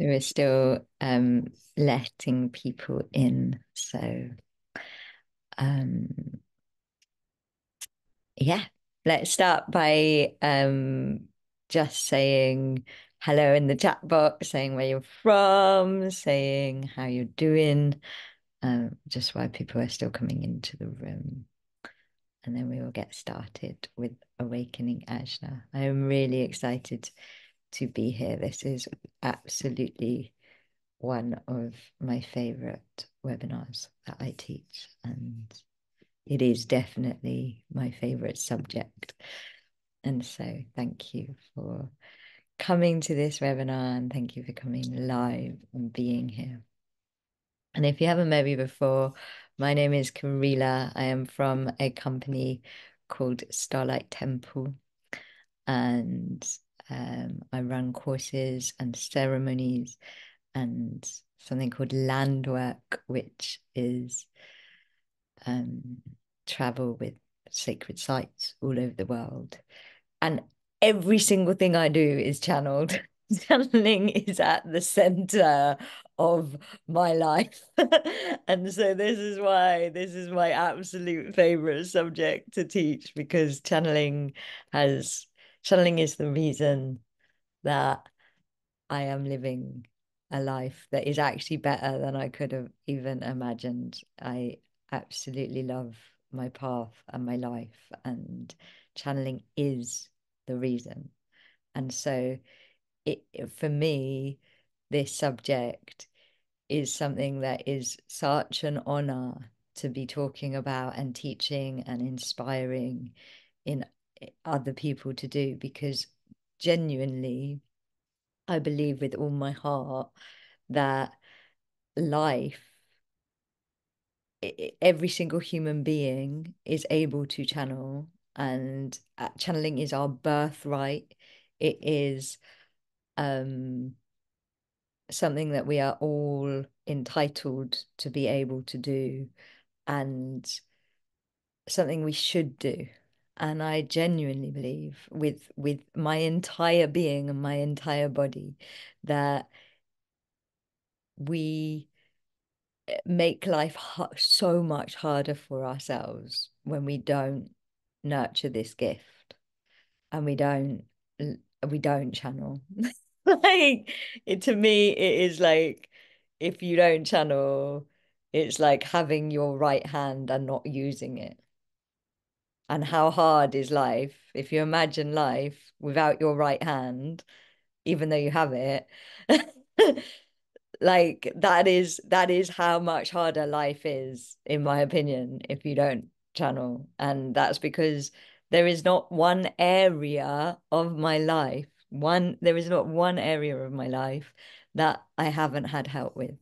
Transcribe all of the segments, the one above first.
So we're still letting people in. So um yeah, let's start by just saying hello in the chat box, saying where you're from, saying how you're doing, just while people are still coming into the room. And then we will get started with Awakening Ajna. I am really excited to be here. This is absolutely one of my favorite webinars that I teach, and it is definitely my favorite subject. And so thank you for coming to this webinar, and thank you for coming live and being here. And if you haven't met me before, my name is Karila. I am from a company called Starlight Temple, and I run courses and ceremonies and something called land work, which is travel with sacred sites all over the world. And every single thing I do is channeled. Channeling is at the center of my life. And so this is why this is my absolute favorite subject to teach, because channeling is the reason that I am living a life that is actually better than I could have even imagined. I absolutely love my path and my life, and channeling is the reason. And so for me, this subject is something that is such an honor to be talking about and teaching and inspiring in other people to do, because genuinely I believe with all my heart that life, every single human being is able to channel, and channeling is our birthright. It is something that we are all entitled to be able to do, and something we should do. And I genuinely believe with my entire being and my entire body that we make life so much harder for ourselves when we don't nurture this gift, and we don't channel. Like to me it is like, if you don't channel, it's like having your right hand and not using it. And how hard is life if you imagine life without your right hand, even though you have it. Like that is how much harder life is, in my opinion, if you don't channel. And that's because there is not one area of my life, there is not one area of my life that I haven't had help with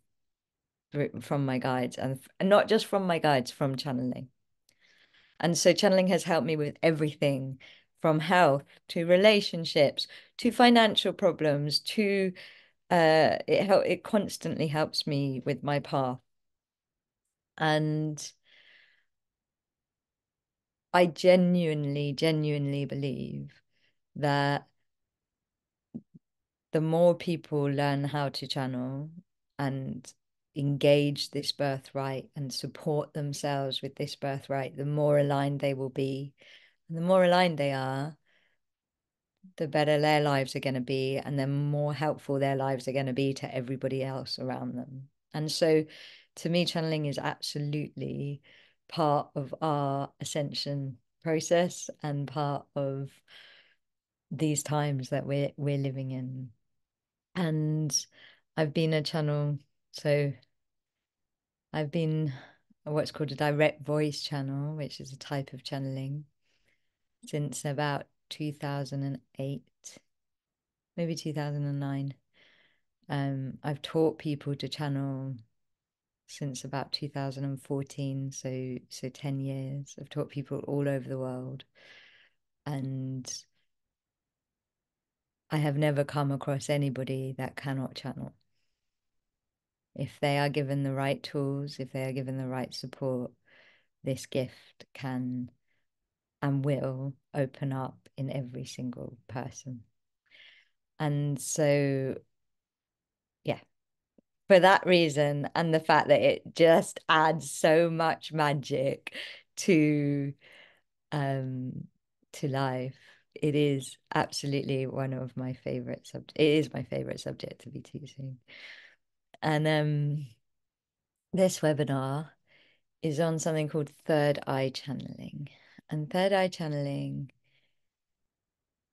from my guides, and not just from my guides, from channeling. And so channeling has helped me with everything from health to relationships to financial problems to it constantly helps me with my path. And I genuinely believe that the more people learn how to channel and engage this birthright and support themselves with this birthright, the more aligned they will be. And the more aligned they are, the better their lives are going to be, and the more helpful their lives are going to be to everybody else around them. And so to me, channeling is absolutely part of our ascension process and part of these times that we're living in. And I've been a channel, so I've been what's called a direct voice channel, which is a type of channeling, since about 2008, maybe 2009. I've taught people to channel since about 2014, so 10 years. I've taught people all over the world, and I have never come across anybody that cannot channel. If they are given the right tools, if they are given the right support, this gift can and will open up in every single person. And so, yeah, for that reason and the fact that it just adds so much magic to um life. It is absolutely one of my favorite subjects. It is my favorite subject to be teaching. And this webinar is on something called third eye channeling. And third eye channeling,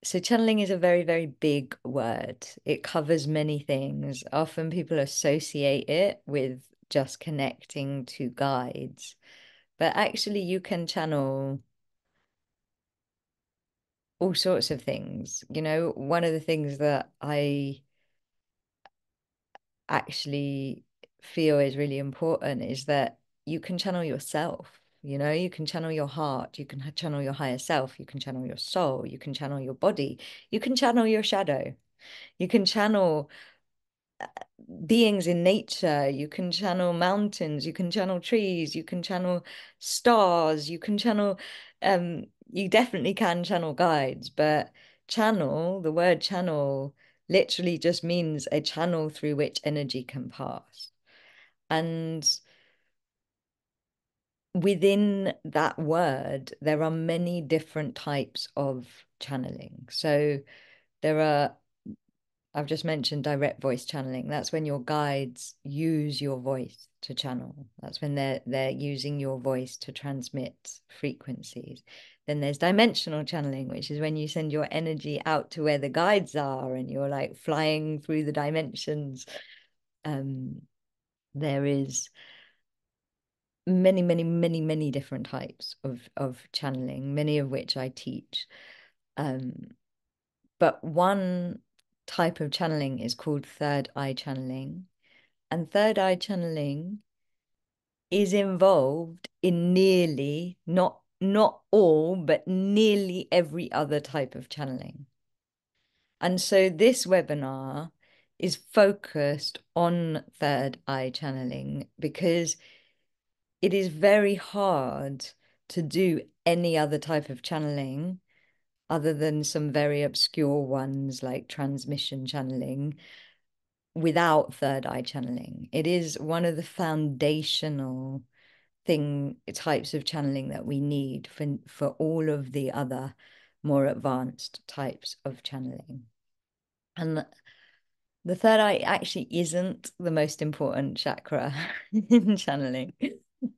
so channeling is a very, very big word. It covers many things. Often people associate it with just connecting to guides, but actually you can channel all sorts of things. You know, one of the things that I actually feel is really important is that you can channel yourself. You know, you can channel your heart, you can channel your higher self, you can channel your soul, you can channel your body, you can channel your shadow, you can channel beings in nature, you can channel mountains, you can channel trees, you can channel stars, you can channel, you definitely can channel guides, but channel, the word channel literally just means a channel through which energy can pass. And within that word, there are many different types of channeling. So there are, I've just mentioned direct voice channeling. That's when your guides use your voice to channel. That's when they're using your voice to transmit frequencies. Then there's dimensional channeling, which is when you send your energy out to where the guides are and you're like flying through the dimensions. Um, there is many, many, many, many different types of channeling, many of which I teach. Um, but one type of channeling is called third eye channeling. And third eye channeling is involved in nearly, not all, but nearly every other type of channeling. And so this webinar is focused on third eye channeling because it is very hard to do any other type of channeling other than some very obscure ones like transmission channeling without third eye channeling. It is one of the foundational types of channeling that we need for all of the other more advanced types of channeling. And the third eye actually isn't the most important chakra in channeling,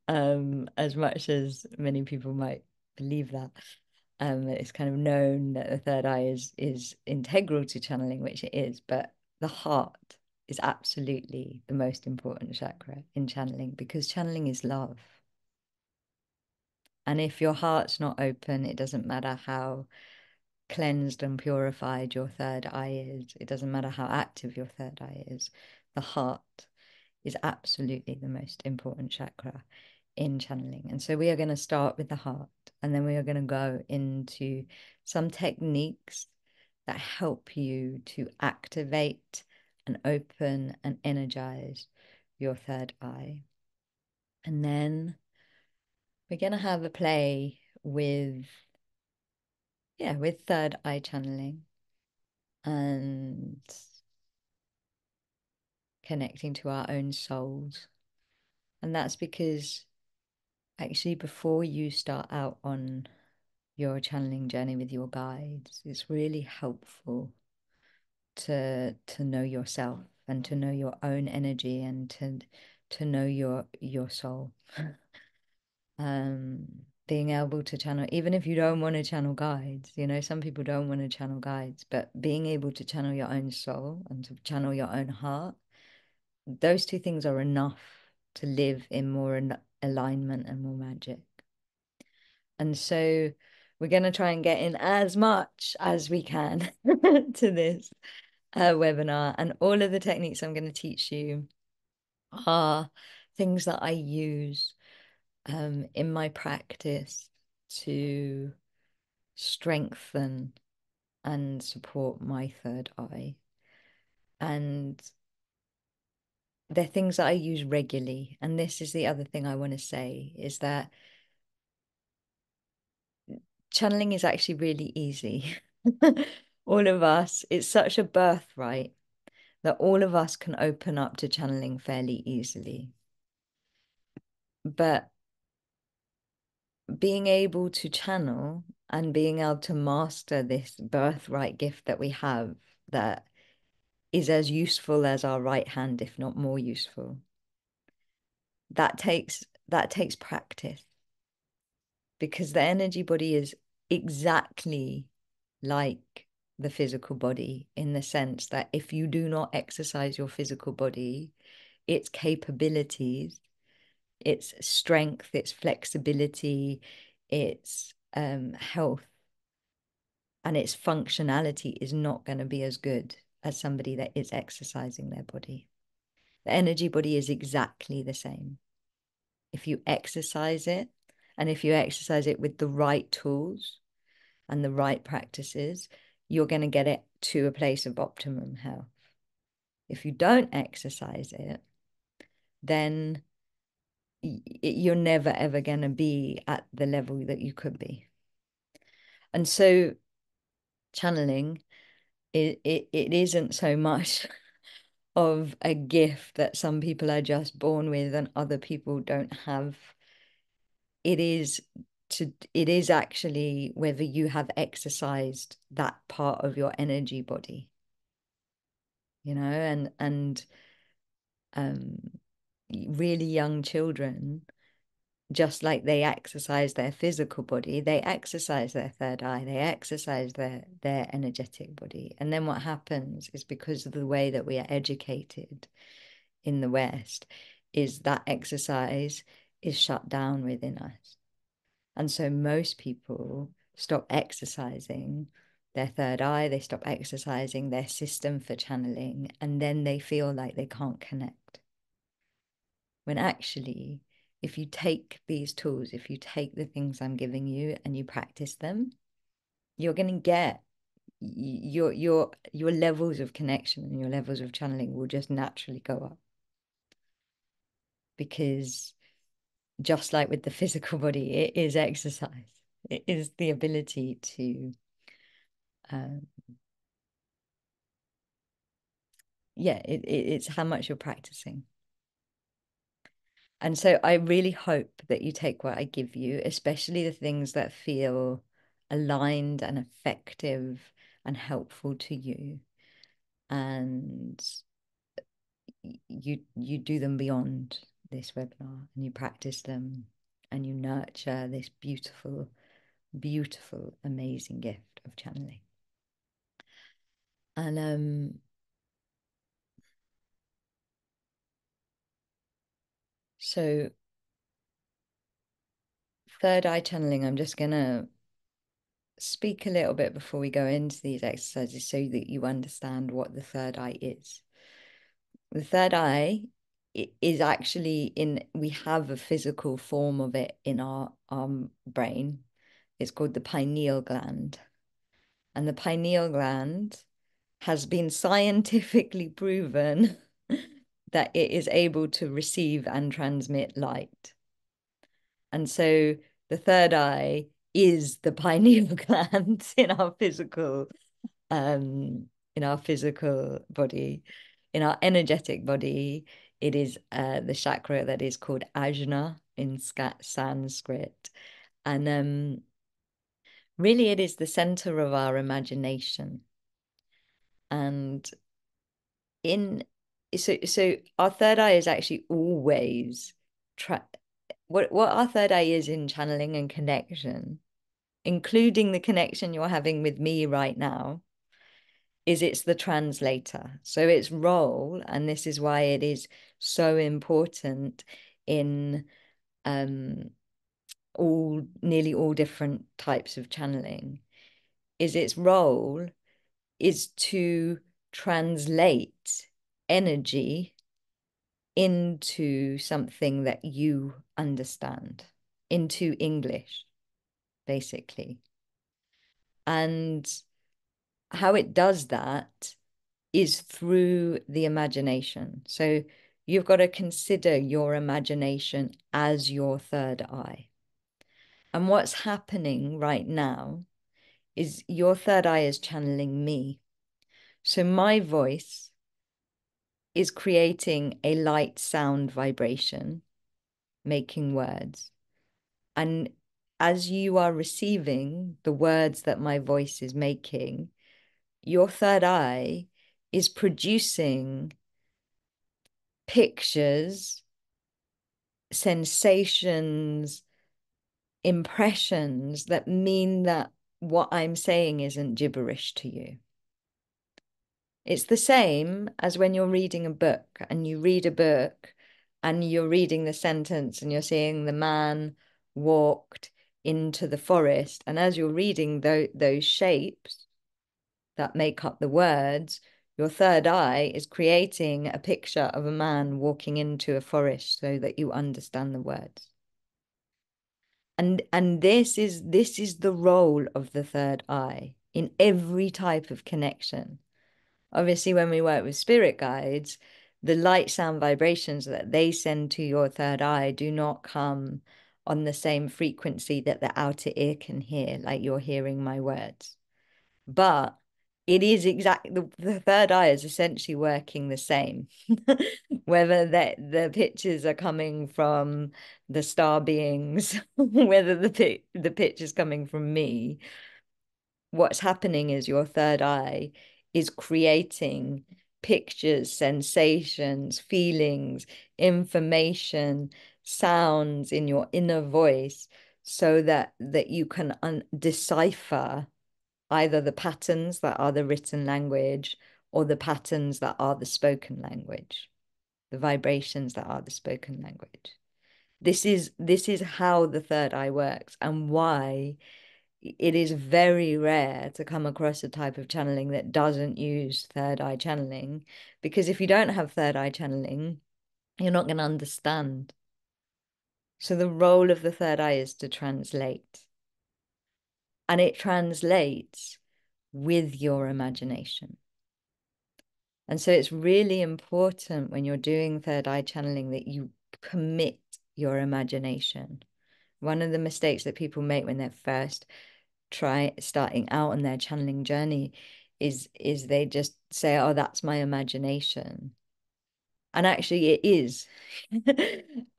as much as many people might believe that. It's kind of known that the third eye is integral to channeling, which it is, but the heart is absolutely the most important chakra in channeling because channeling is love. And if your heart's not open, it doesn't matter how cleansed and purified your third eye is. It doesn't matter how active your third eye is. The heart is absolutely the most important chakra in channeling. And so we are going to start with the heart, and then we are going to go into some techniques that help you to activate and open and energize your third eye. And then we're going to have a play with, yeah, with third eye channeling and connecting to our own souls. And that's because actually before you start out on your channeling journey with your guides, it's really helpful to know yourself and to know your own energy and to know your soul. um Being able to channel, even if you don't want to channel guides, you know, some people don't want to channel guides, but being able to channel your own soul and to channel your own heart, those two things are enough to live in more alignment and more magic. And so we're going to try and get in as much as we can to this webinar. And all of the techniques I'm going to teach you are things that I use in my practice to strengthen and support my third eye. And they're things that I use regularly. And this is the other thing I want to say is that channeling is actually really easy. All of us, it's such a birthright that all of us can open up to channeling fairly easily. But being able to channel and being able to master this birthright gift that we have that is as useful as our right hand, if not more useful, that takes practice, because the energy body is exactly like the physical body, in the sense that if you do not exercise your physical body, its capabilities, its strength, its flexibility, its health, and its functionality is not going to be as good as somebody that is exercising their body. The energy body is exactly the same. If you exercise it, and if you exercise it with the right tools and the right practices, you're going to get it to a place of optimum health. If you don't exercise it, then you're never ever going to be at the level that you could be. And so channeling, it isn't so much of a gift that some people are just born with and other people don't have. It is actually whether you have exercised that part of your energy body, and really young children, just like they exercise their physical body, they exercise their third eye, they exercise their energetic body. And then what happens is, because of the way that we are educated in the West, is that exercise is shut down within us. And so most people stop exercising their third eye, they stop exercising their system for channeling, and then they feel like they can't connect. When actually, if you take these tools, if you take the things I'm giving you and you practice them, you're going to get your levels of connection and your levels of channeling will just naturally go up. Because just like with the physical body, it is exercise. It is the ability to, it's how much you're practicing. And so I really hope that you take what I give you, especially the things that feel aligned and effective and helpful to you. And you do them beyond this webinar, and you practice them, and you nurture this beautiful, beautiful, amazing gift of channeling. And so third eye channeling, I'm just gonna speak a little bit before we go into these exercises so that you understand what the third eye is. The third eye is actually we have a physical form of it in our brain. It's called the pineal gland. And the pineal gland has been scientifically proven that it is able to receive and transmit light. And so the third eye is the pineal gland in our physical body. In our energetic body, it is the chakra that is called Ajna in Sanskrit. And really it is the center of our imagination. And so our third eye is actually always what our third eye is in channeling and connection, including the connection you're having with me right now, is it's the translator. So its role, and this is why it is so important in nearly all different types of channeling, is its role is to translate energy into something that you understand, into English, basically. And how it does that is through the imagination. So you've got to consider your imagination as your third eye. And what's happening right now is your third eye is channeling me. So my voice is creating a light sound vibration, making words. And as you are receiving the words that my voice is making, your third eye is producing pictures, sensations, impressions that mean that what I'm saying isn't gibberish to you. It's the same as when you're reading a book and you read a book and you're reading the sentence and you're seeing the man walked into the forest. And as you're reading those shapes that make up the words, your third eye is creating a picture of a man walking into a forest so that you understand the words. And this is the role of the third eye in every type of connection. Obviously, when we work with spirit guides, the light, sound, vibrations that they send to your third eye do not come on the same frequency that the outer ear can hear, like you're hearing my words. But it is exactly the third eye is essentially working the same, whether the pictures are coming from the star beings, whether the picture's coming from me. What's happening is your third eye is creating pictures, sensations, feelings, information, sounds in your inner voice so that you can decipher either the patterns that are the written language or the patterns that are the spoken language, the vibrations that are the spoken language. This is how the third eye works and why it is very rare to come across a type of channeling that doesn't use third eye channeling, because if you don't have third eye channeling, you're not going to understand. So the role of the third eye is to translate, and it translates with your imagination. And so it's really important when you're doing third eye channeling that you permit your imagination. One of the mistakes that people make when they're first starting out on their channeling journey is they just say, oh, that's my imagination. And actually it is.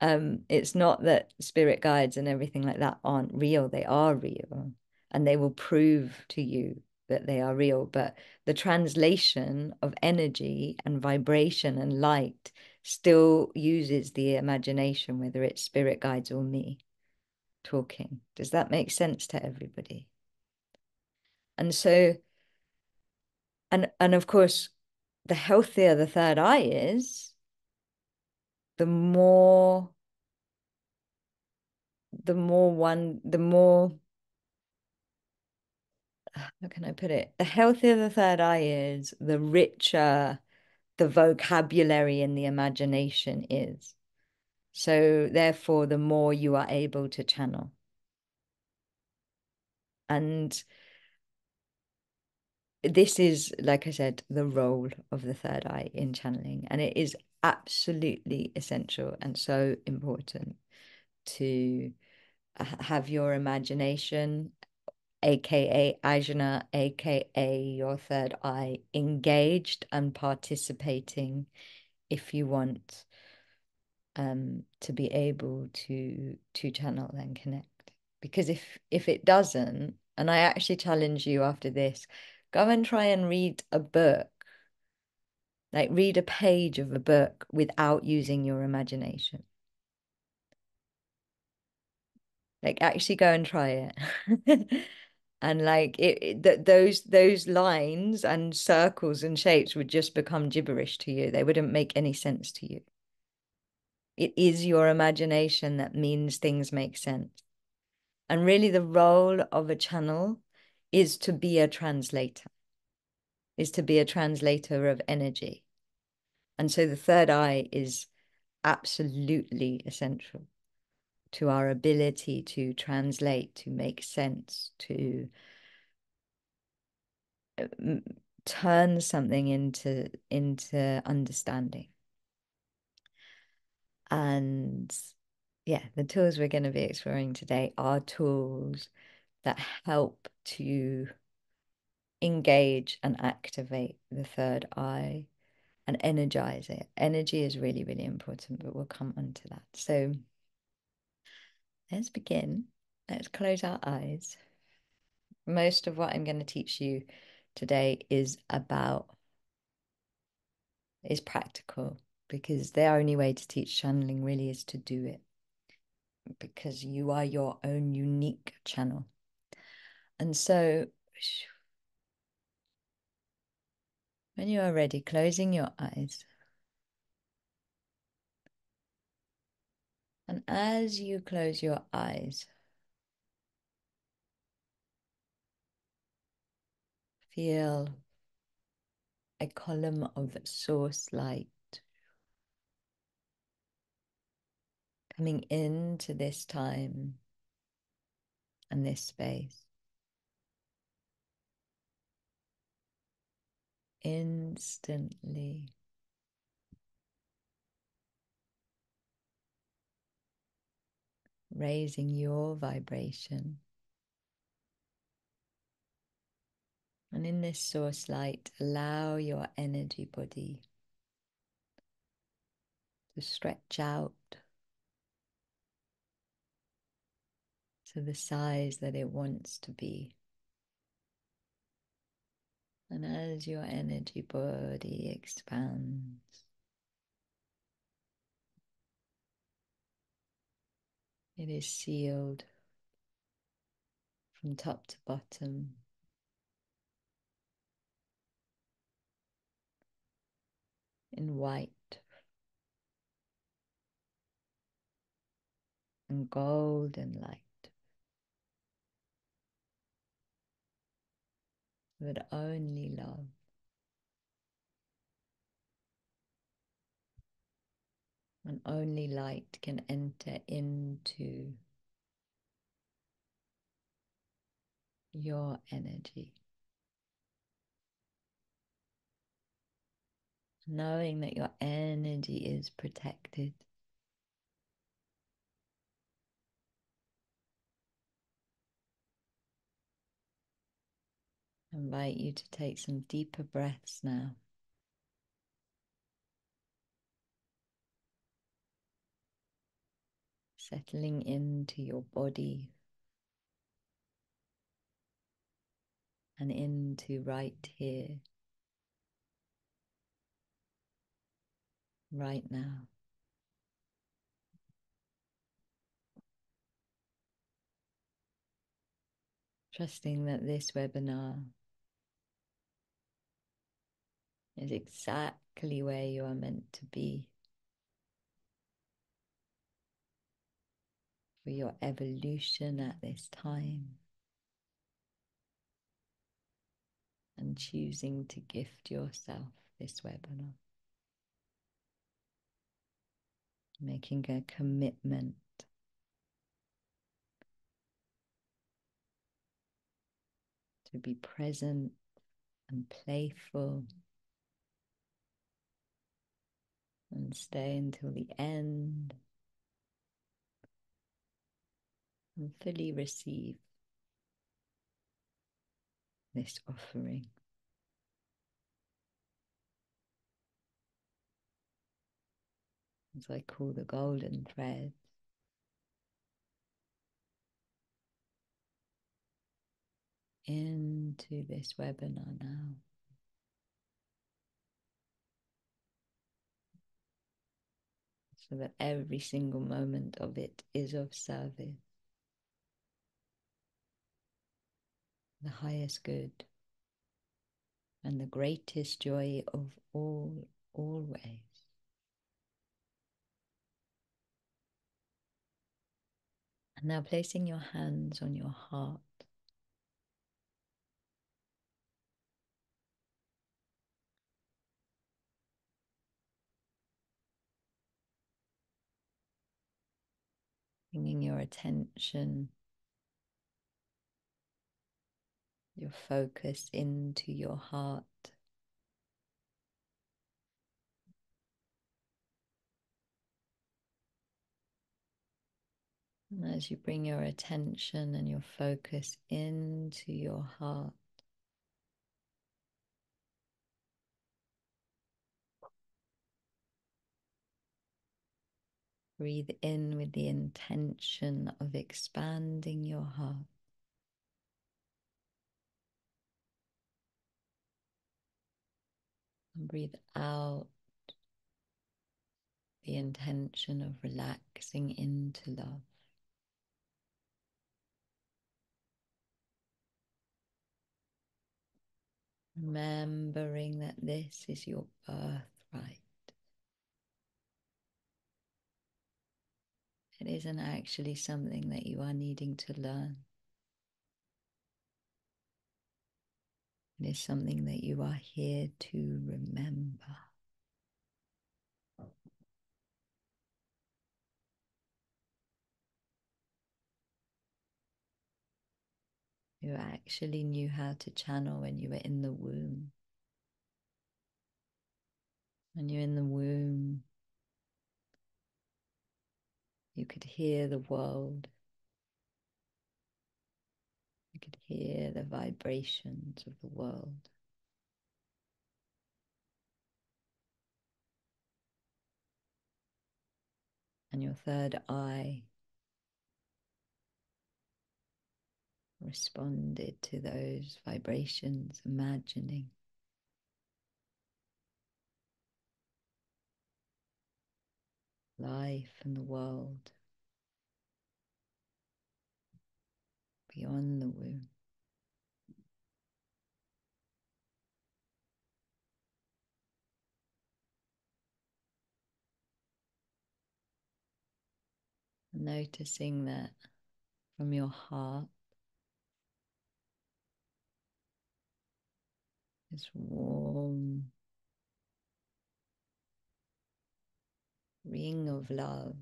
It's not that spirit guides and everything like that aren't real. They are real, and they will prove to you that they are real. But the translation of energy and vibration and light still uses the imagination, whether it's spirit guides or me talking. Does that make sense to everybody? And so, and of course, the healthier the third eye is, the more the more, how can I put it? The healthier the third eye is, the richer the vocabulary and the imagination is. So therefore, the more you are able to channel. And this is, like I said, the role of the third eye in channeling. And it is absolutely essential and so important to have your imagination, aka ajna, aka your third eye, engaged and participating if you want to be able to channel and connect. Because if it doesn't, and I actually challenge you after this, go and try and read a book, like read a page of a book without using your imagination. Like actually go and try it. And like those lines and circles and shapes would just become gibberish to you. They wouldn't make any sense to you. It is your imagination that means things make sense. And really the role of a channel is to be a translator, is to be a translator of energy. And so the third eye is absolutely essential to our ability to translate, to make sense, to turn something into understanding. And yeah, the tools we're going to be exploring today are tools that help to engage and activate the third eye and energize it. Energy is really, really important, but we'll come on to that. So let's begin. Let's close our eyes. Most of what I'm going to teach you today is practical, because the only way to teach channeling really is to do it, because you are your own unique channel. And so when you are ready, closing your eyes. And as you close your eyes, feel a column of source light coming into this time and this space. Instantly raising your vibration. And in this source light, allow your energy body to stretch out to the size that it wants to be. And as your energy body expands, it is sealed from top to bottom in white and golden light that only love and only light can enter into your energy. Knowing that your energy is protected. I invite you to take some deeper breaths now. Settling into your body and into right here, right now. Trusting that this webinar is exactly where you are meant to be for your evolution at this time, and choosing to gift yourself this webinar, making a commitment to be present and playful and stay until the end and fully receive this offering. As I call the golden thread into this webinar now. So that every single moment of it is of service, the highest good, and the greatest joy of all, always. And now placing your hands on your heart, bringing your attention, your focus into your heart. And as you bring your attention and your focus into your heart, Breathe in with the intention of expanding your heart. And breathe out the intention of relaxing into love. Remembering that this is your birthright. It isn't actually something that you are needing to learn. It is something that you are here to remember. You actually knew how to channel when you were in the womb. When you're in the womb, you could hear the world. You could hear the vibrations of the world. And your third eye responded to those vibrations, imagining life and the world beyond the womb. Noticing that from your heart, this warm ring of love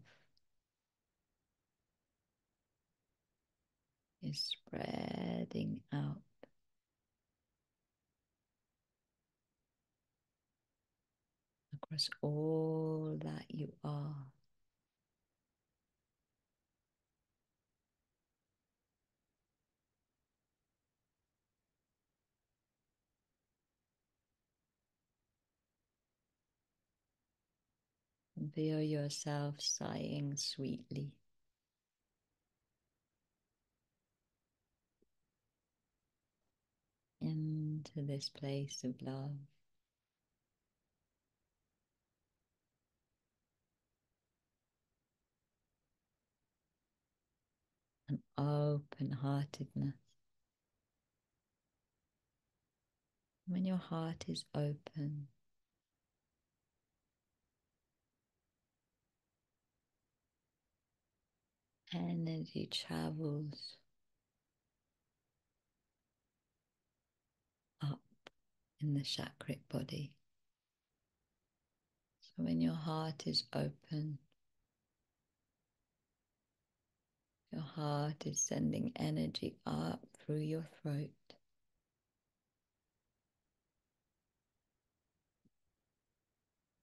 is spreading out across all that you are. And feel yourself sighing sweetly. Into this place of love. And open-heartedness. When your heart is open, energy travels up in the chakric body. So when your heart is open, your heart is sending energy up through your throat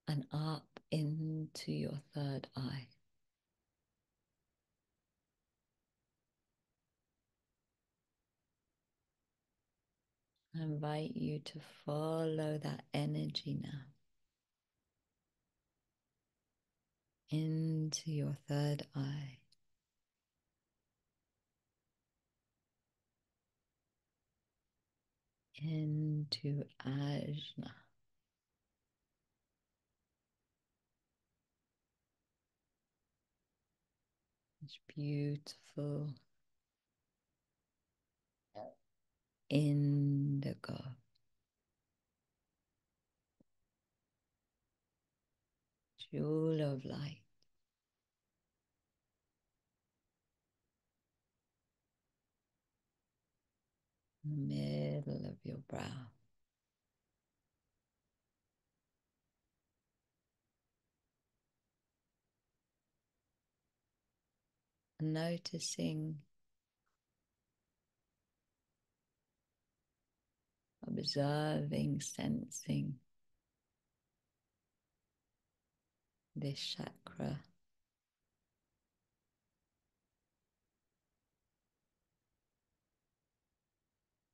and up into your third eye. I invite you to follow that energy now into your third eye. Into Ajna. It's beautiful indigo. Jewel of light. In the middle of your brow. And noticing, observing, sensing this chakra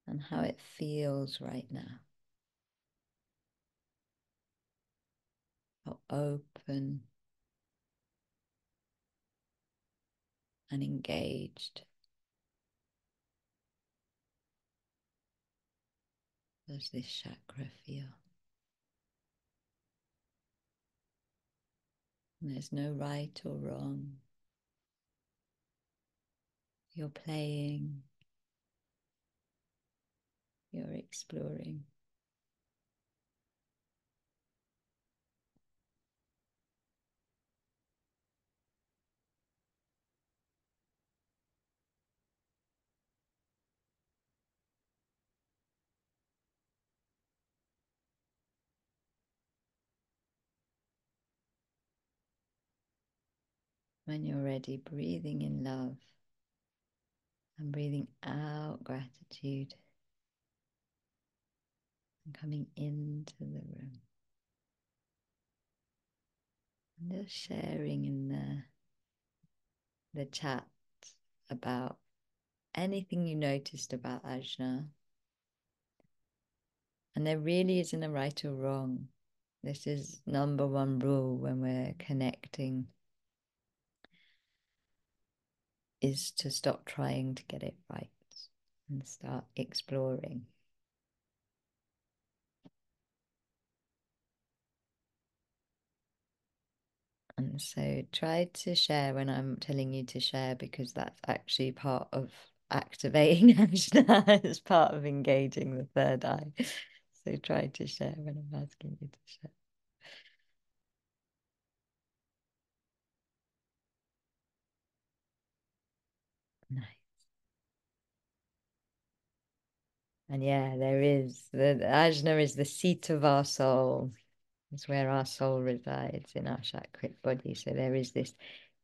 and how it feels right now. How open and engaged. Does this chakra feel? And there's no right or wrong. You're playing, you're exploring. When you're ready, breathing in love and breathing out gratitude and coming into the room. And just sharing in the chat about anything you noticed about Ajna. And there really isn't a right or wrong. This is number one rule when we're connecting, is to stop trying to get it right and start exploring. And so try to share when I'm telling you to share, because that's actually part of activating Ajna. It's part of engaging the third eye. So try to share when I'm asking you to share. Nice. And yeah, there is the Ajna is the seat of our soul. It's where our soul resides, in our chakric body. So there is this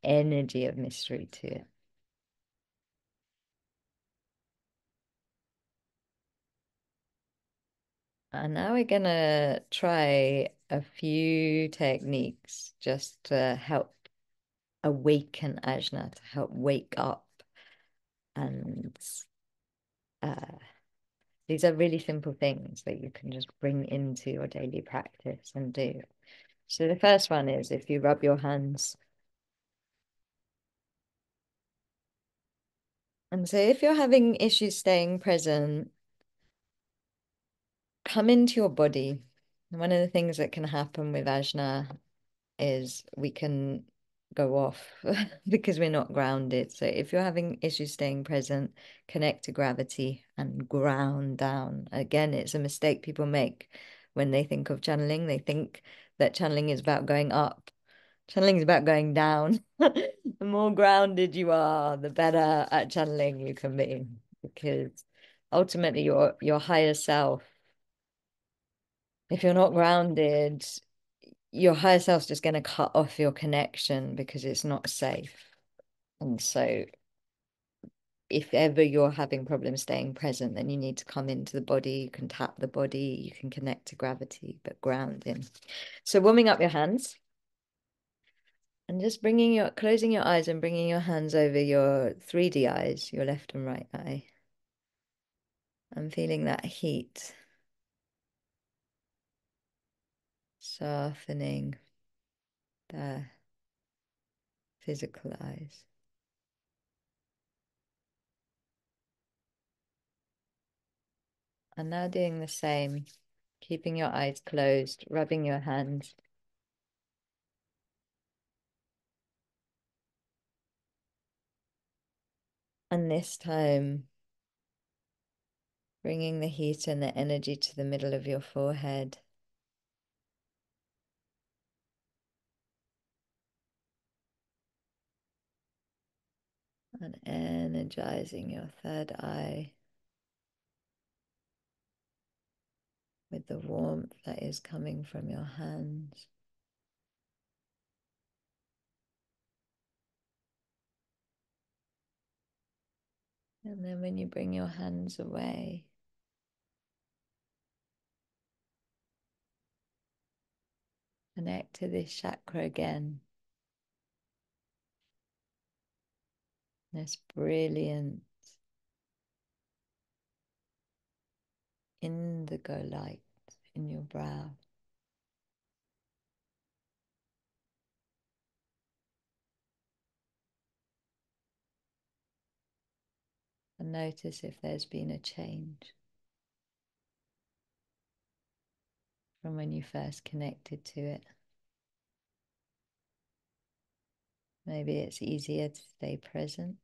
energy of mystery to it. And now we're gonna try a few techniques just to help awaken Ajna, to help wake up. And these are really simple things that you can just bring into your daily practice and do. So the first one is, if you rub your hands. And so if you're having issues staying present, come into your body. One of the things that can happen with Ajna is we can go off because we're not grounded. So if you're having issues staying present, connect to gravity and ground down. Again, it's a mistake people make when they think of channeling. They think that channeling is about going up. Channeling is about going down. The more grounded you are, the better at channeling you can be, because ultimately your higher self, if you're not grounded, your higher self's just going to cut off your connection because it's not safe. And so if ever you're having problems staying present, then you need to come into the body. You can tap the body, you can connect to gravity, but ground in. So warming up your hands and just closing your eyes and bringing your hands over your 3D eyes, your left and right eye. I'm feeling that heat softening the physical eyes. And now doing the same, keeping your eyes closed, rubbing your hands. And this time, bringing the heat and the energy to the middle of your forehead. And energizing your third eye with the warmth that is coming from your hands. And then when you bring your hands away, connect to this chakra again. This brilliant indigo light in your brow. And notice if there's been a change from when you first connected to it. Maybe it's easier to stay present.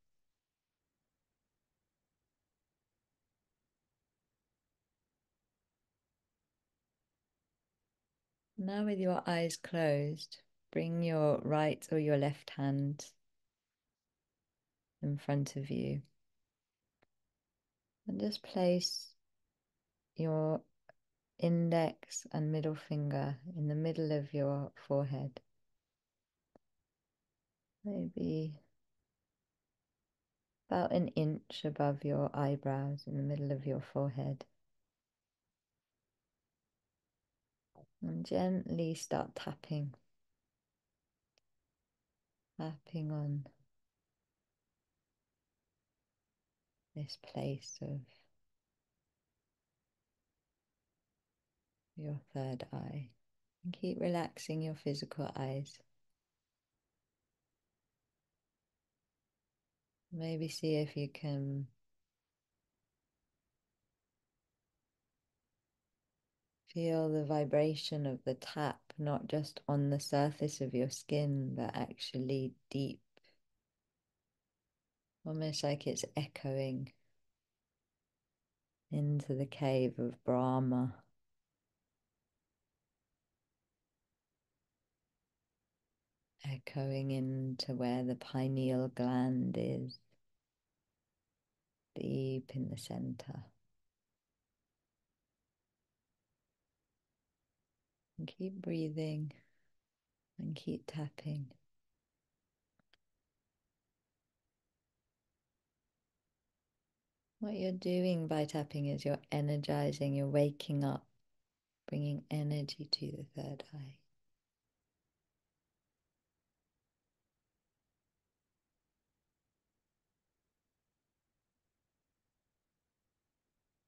Now, with your eyes closed, bring your right or your left hand in front of you and just place your index and middle finger in the middle of your forehead. Maybe about an inch above your eyebrows in the middle of your forehead. And gently start tapping on this place of your third eye. And keep relaxing your physical eyes. Maybe see if you can feel the vibration of the tap, not just on the surface of your skin, but actually deep, almost like it's echoing into the cave of Brahma. Echoing into where the pineal gland is, deep in the center. And keep breathing and keep tapping. What you're doing by tapping is you're energizing, you're waking up, bringing energy to the third eye.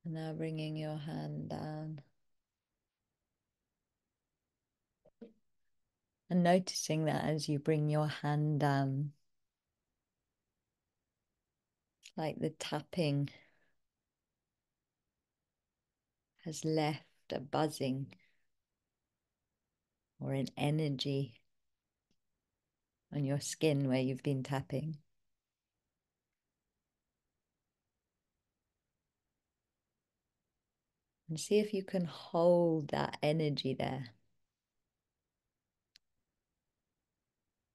And now bringing your hand down and noticing that as you bring your hand down, like the tapping has left a buzzing or an energy on your skin where you've been tapping. And see if you can hold that energy there.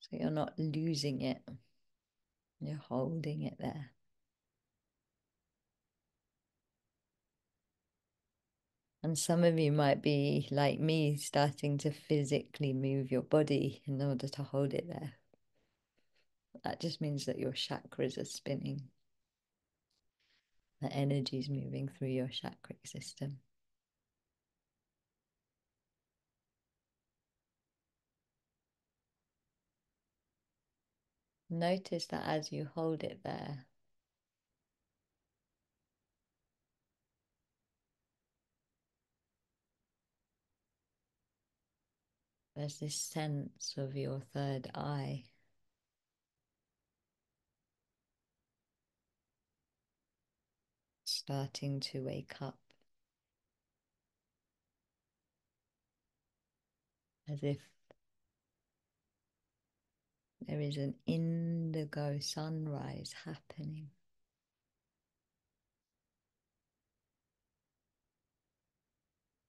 So you're not losing it, you're holding it there. And some of you might be like me, starting to physically move your body in order to hold it there. That just means that your chakras are spinning. The energy is moving through your chakra system. Notice that as you hold it there, there's this sense of your third eye starting to wake up, as if there is an indigo sunrise happening.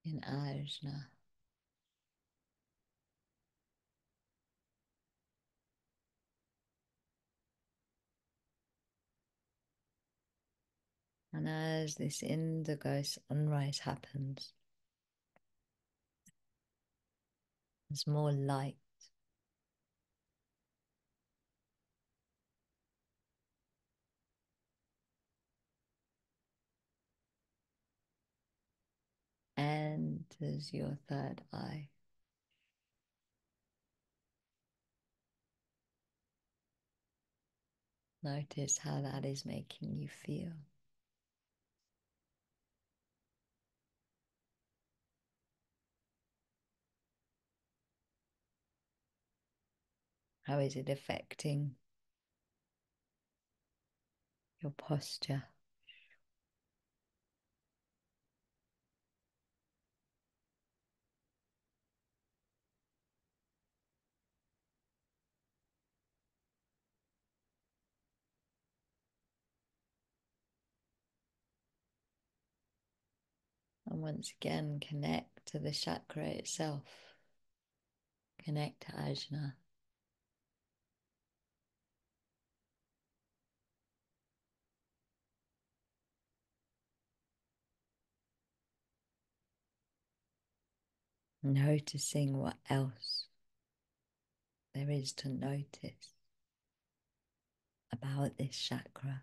In Ajna. And as this indigo sunrise happens, there's more light. Enters your third eye. Notice how that is making you feel. How is it affecting your posture, And once again, connect to the chakra itself. Connect to Ajna. Noticing what else there is to notice about this chakra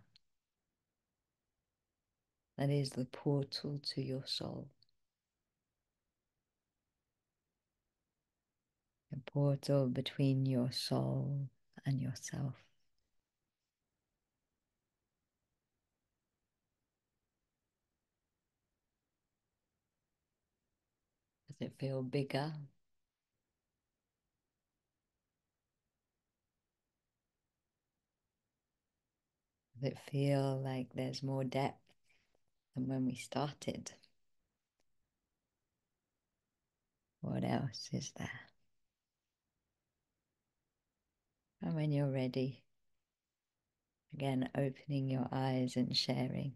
that is the portal to your soul, the portal between your soul and yourself. Does it feel bigger? Does it feel like there's more depth than when we started? What else is there? And when you're ready, again, opening your eyes and sharing.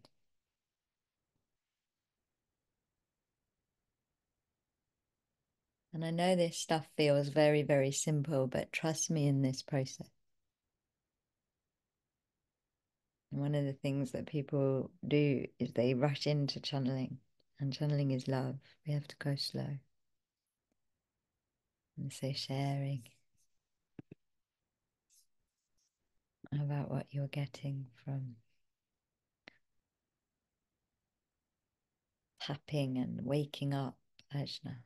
And I know this stuff feels very, very simple, but trust me in this process. And one of the things that people do is they rush into channeling, and channeling is love. We have to go slow. And so sharing about what you're getting from tapping and waking up, Ajna.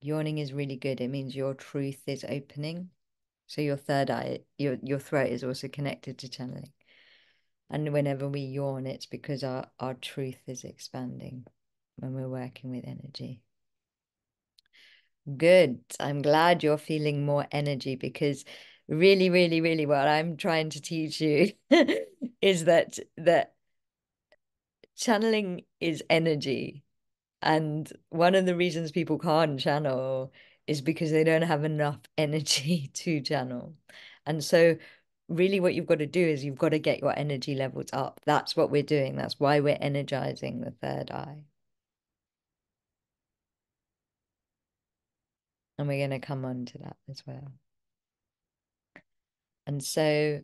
Yawning is really good. It means your truth is opening. So your third eye, your throat is also connected to channeling. And whenever we yawn, it's because our truth is expanding when we're working with energy. Good. I'm glad you're feeling more energy, because really, really, really what I'm trying to teach you is that channeling is energy. And one of the reasons people can't channel is because they don't have enough energy to channel. And so really what you've got to do is you've got to get your energy levels up. That's what we're doing. That's why we're energizing the third eye. And we're going to come on to that as well. And so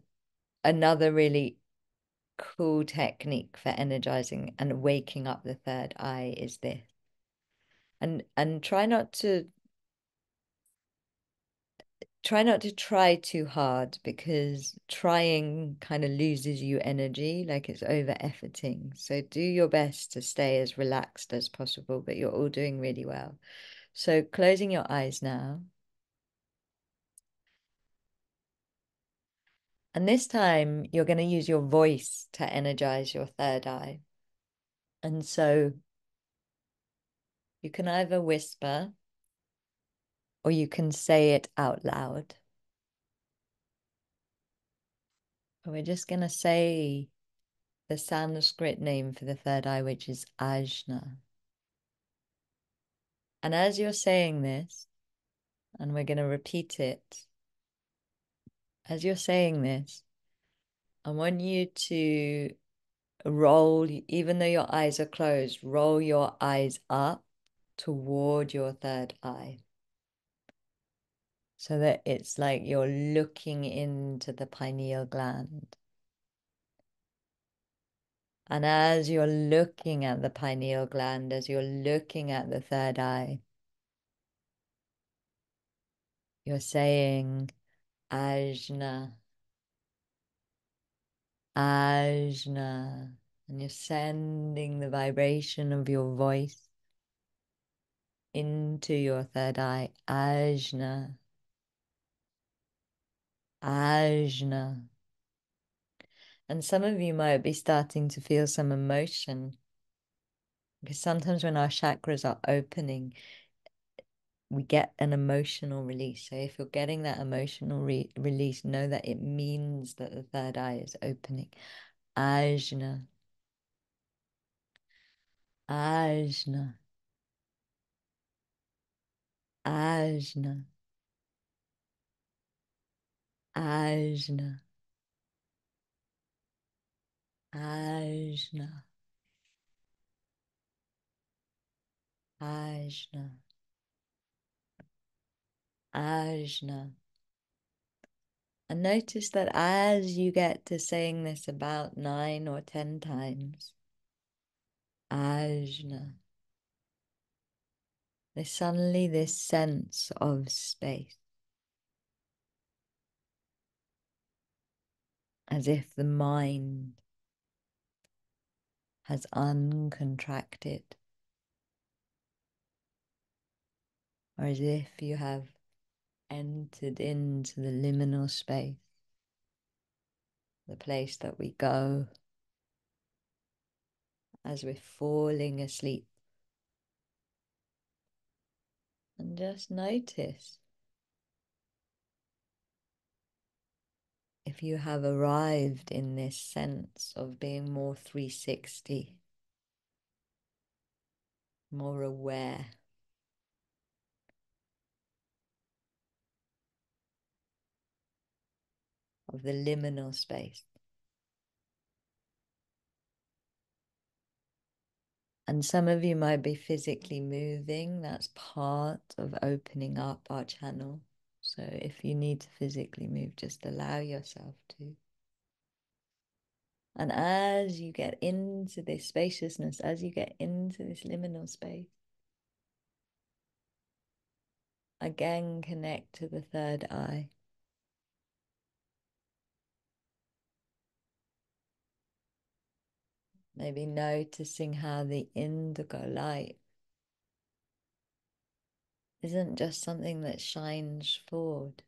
another really cool technique for energizing and waking up the third eye is this. And try not to try too hard, because trying kind of loses you energy, like it's over efforting. So do your best to stay as relaxed as possible, but you're all doing really well. So closing your eyes now. And this time you're going to use your voice to energize your third eye. And so you can either whisper or you can say it out loud. But we're just going to say the Sanskrit name for the third eye, which is Ajna. And as you're saying this, and we're going to repeat it, as you're saying this, I want you to roll, even though your eyes are closed, roll your eyes up toward your third eye, so that it's like you're looking into the pineal gland. And as you're looking at the pineal gland, as you're looking at the third eye, you're saying Ajna, Ajna, and you're sending the vibration of your voice into your third eye. Ajna, Ajna. And some of you might be starting to feel some emotion, because sometimes when our chakras are opening, we get an emotional release. So if you're getting that emotional release, know that it means that the third eye is opening. Ajna, Ajna, Ajna, Ajna, Ajna. Ajna, Ajna. And notice that as you get to saying this about 9 or 10 times, Ajna, there's suddenly this sense of space, as if the mind has uncontracted, or as if you have entered into the liminal space, the place that we go as we're falling asleep. And just notice if you have arrived in this sense of being more 360, more aware of the liminal space. And some of you might be physically moving. That's part of opening up our channel. So if you need to physically move, just allow yourself to. And as you get into this spaciousness, as you get into this liminal space, again connect to the third eye. Maybe noticing how the indigo light isn't just something that shines forward.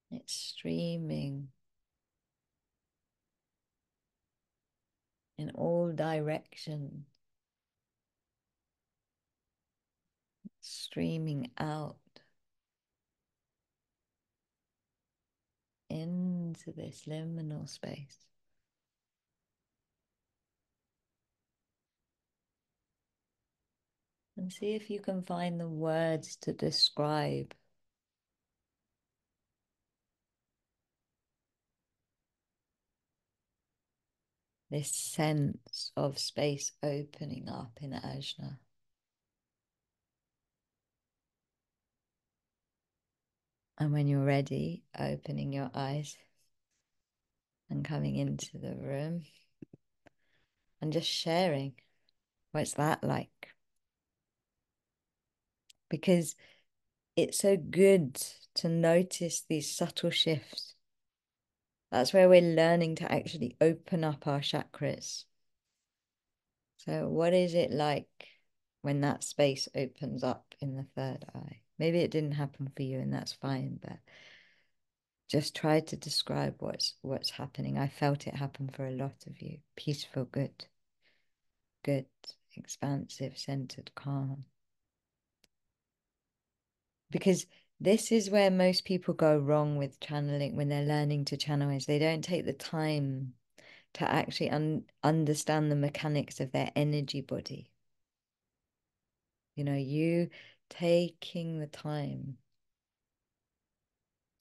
It's streaming in all directions, streaming out into this liminal space. And see if you can find the words to describe this sense of space opening up in Ajna. And when you're ready, opening your eyes and coming into the room and just sharing what's that like. Because it's so good to notice these subtle shifts. That's where we're learning to actually open up our chakras. So what is it like when that space opens up in the third eye? Maybe it didn't happen for you and that's fine, but just try to describe what's happening. I felt it happen for a lot of you. Peaceful, good, expansive, centered, calm. Because this is where most people go wrong with channeling when they're learning to channel, is they don't take the time to actually understand the mechanics of their energy body. You know, you taking the time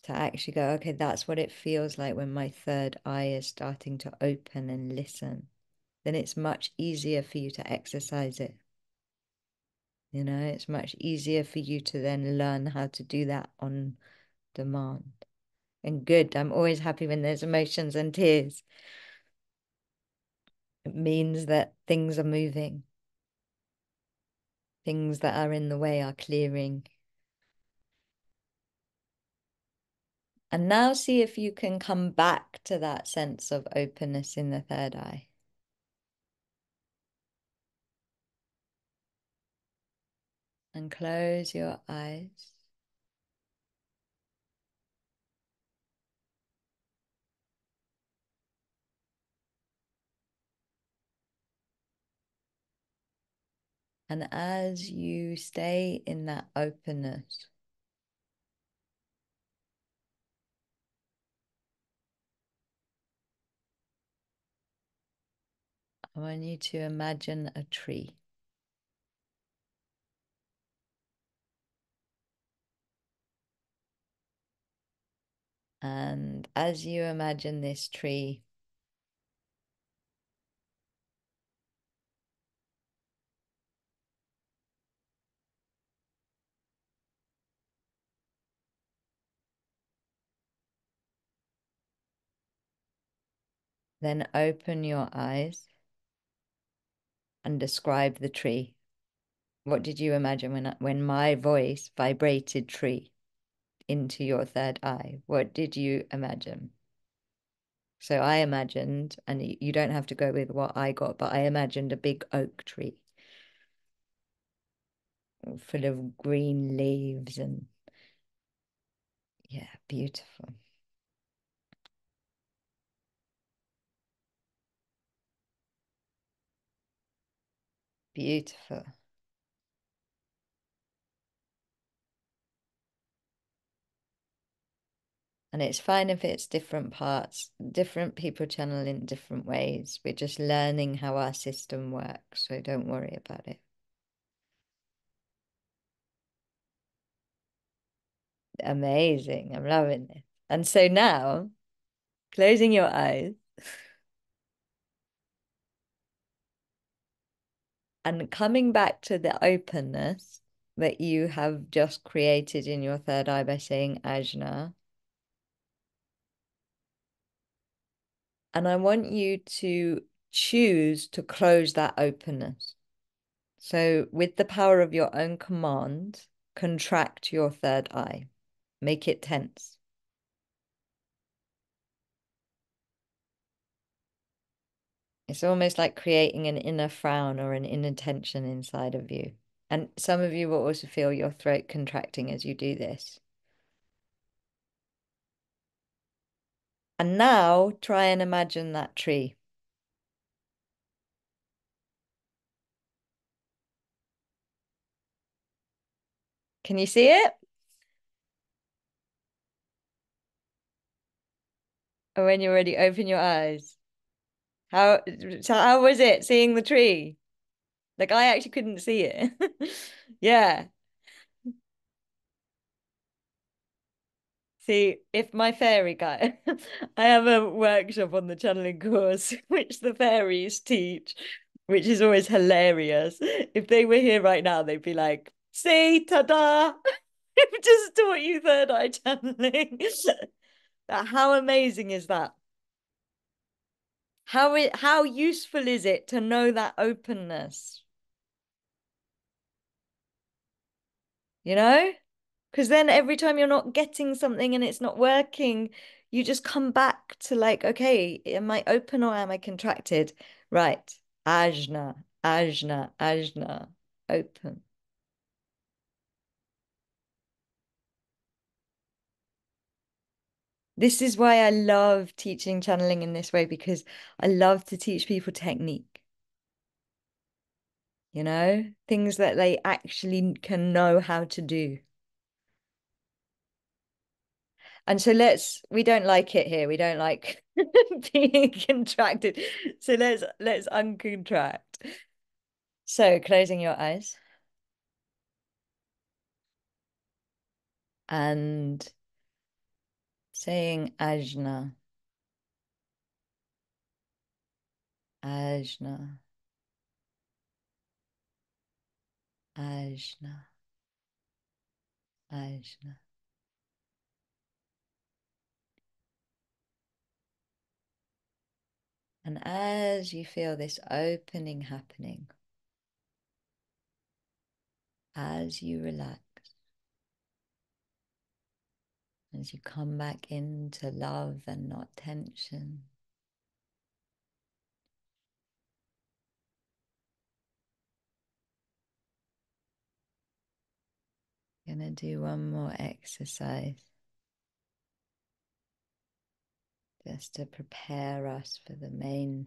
to actually go, okay, that's what it feels like when my third eye is starting to open and listen. Then it's much easier for you to exercise it. You know, it's much easier for you to then learn how to do that on demand. And good, I'm always happy when there's emotions and tears. It means that things are moving. Things that are in the way are clearing. And now see if you can come back to that sense of openness in the third eye. And close your eyes. And as you stay in that openness, I want you to imagine a tree. And as you imagine this tree, Then open your eyes and describe the tree. What did you imagine when my voice vibrated tree into your third eye? What did you imagine? So I imagined, and you don't have to go with what I got, but I imagined a big oak tree full of green leaves and yeah, beautiful. Beautiful. And it's fine if it's different parts, different people channel in different ways. We're just learning how our system works, so don't worry about it. Amazing. I'm loving this. And so now, closing your eyes and coming back to the openness that you have just created in your third eye by saying Ajna. And I want you to choose to close that openness. So, with the power of your own command, contract your third eye, make it tense. It's almost like creating an inner frown or an inner tension inside of you. And some of you will also feel your throat contracting as you do this. And now try and imagine that tree. Can you see it? Or when you're ready, open your eyes. How so how was it seeing the tree? Like I actually couldn't see it. Yeah. See, if my fairy guy, I have a workshop on the channeling course, which the fairies teach, which is always hilarious. If they were here right now, they'd be like, see, ta-da! I've just taught you third eye channeling. How amazing is that? How useful is it to know that openness? You know? Because then every time you're not getting something and it's not working, you just come back to like, okay, am I open or am I contracted? Right. Ajna, ajna, ajna, open. This is why I love teaching channeling in this way because I love to teach people technique, things that they actually can know how to do. And so we don't like it here. We don't like being contracted. So let's uncontract. So closing your eyes and saying Ajna, Ajna, Ajna, Ajna. And as you feel this opening happening, as you relax, as you come back into love and not tension, gonna do one more exercise just to prepare us for the main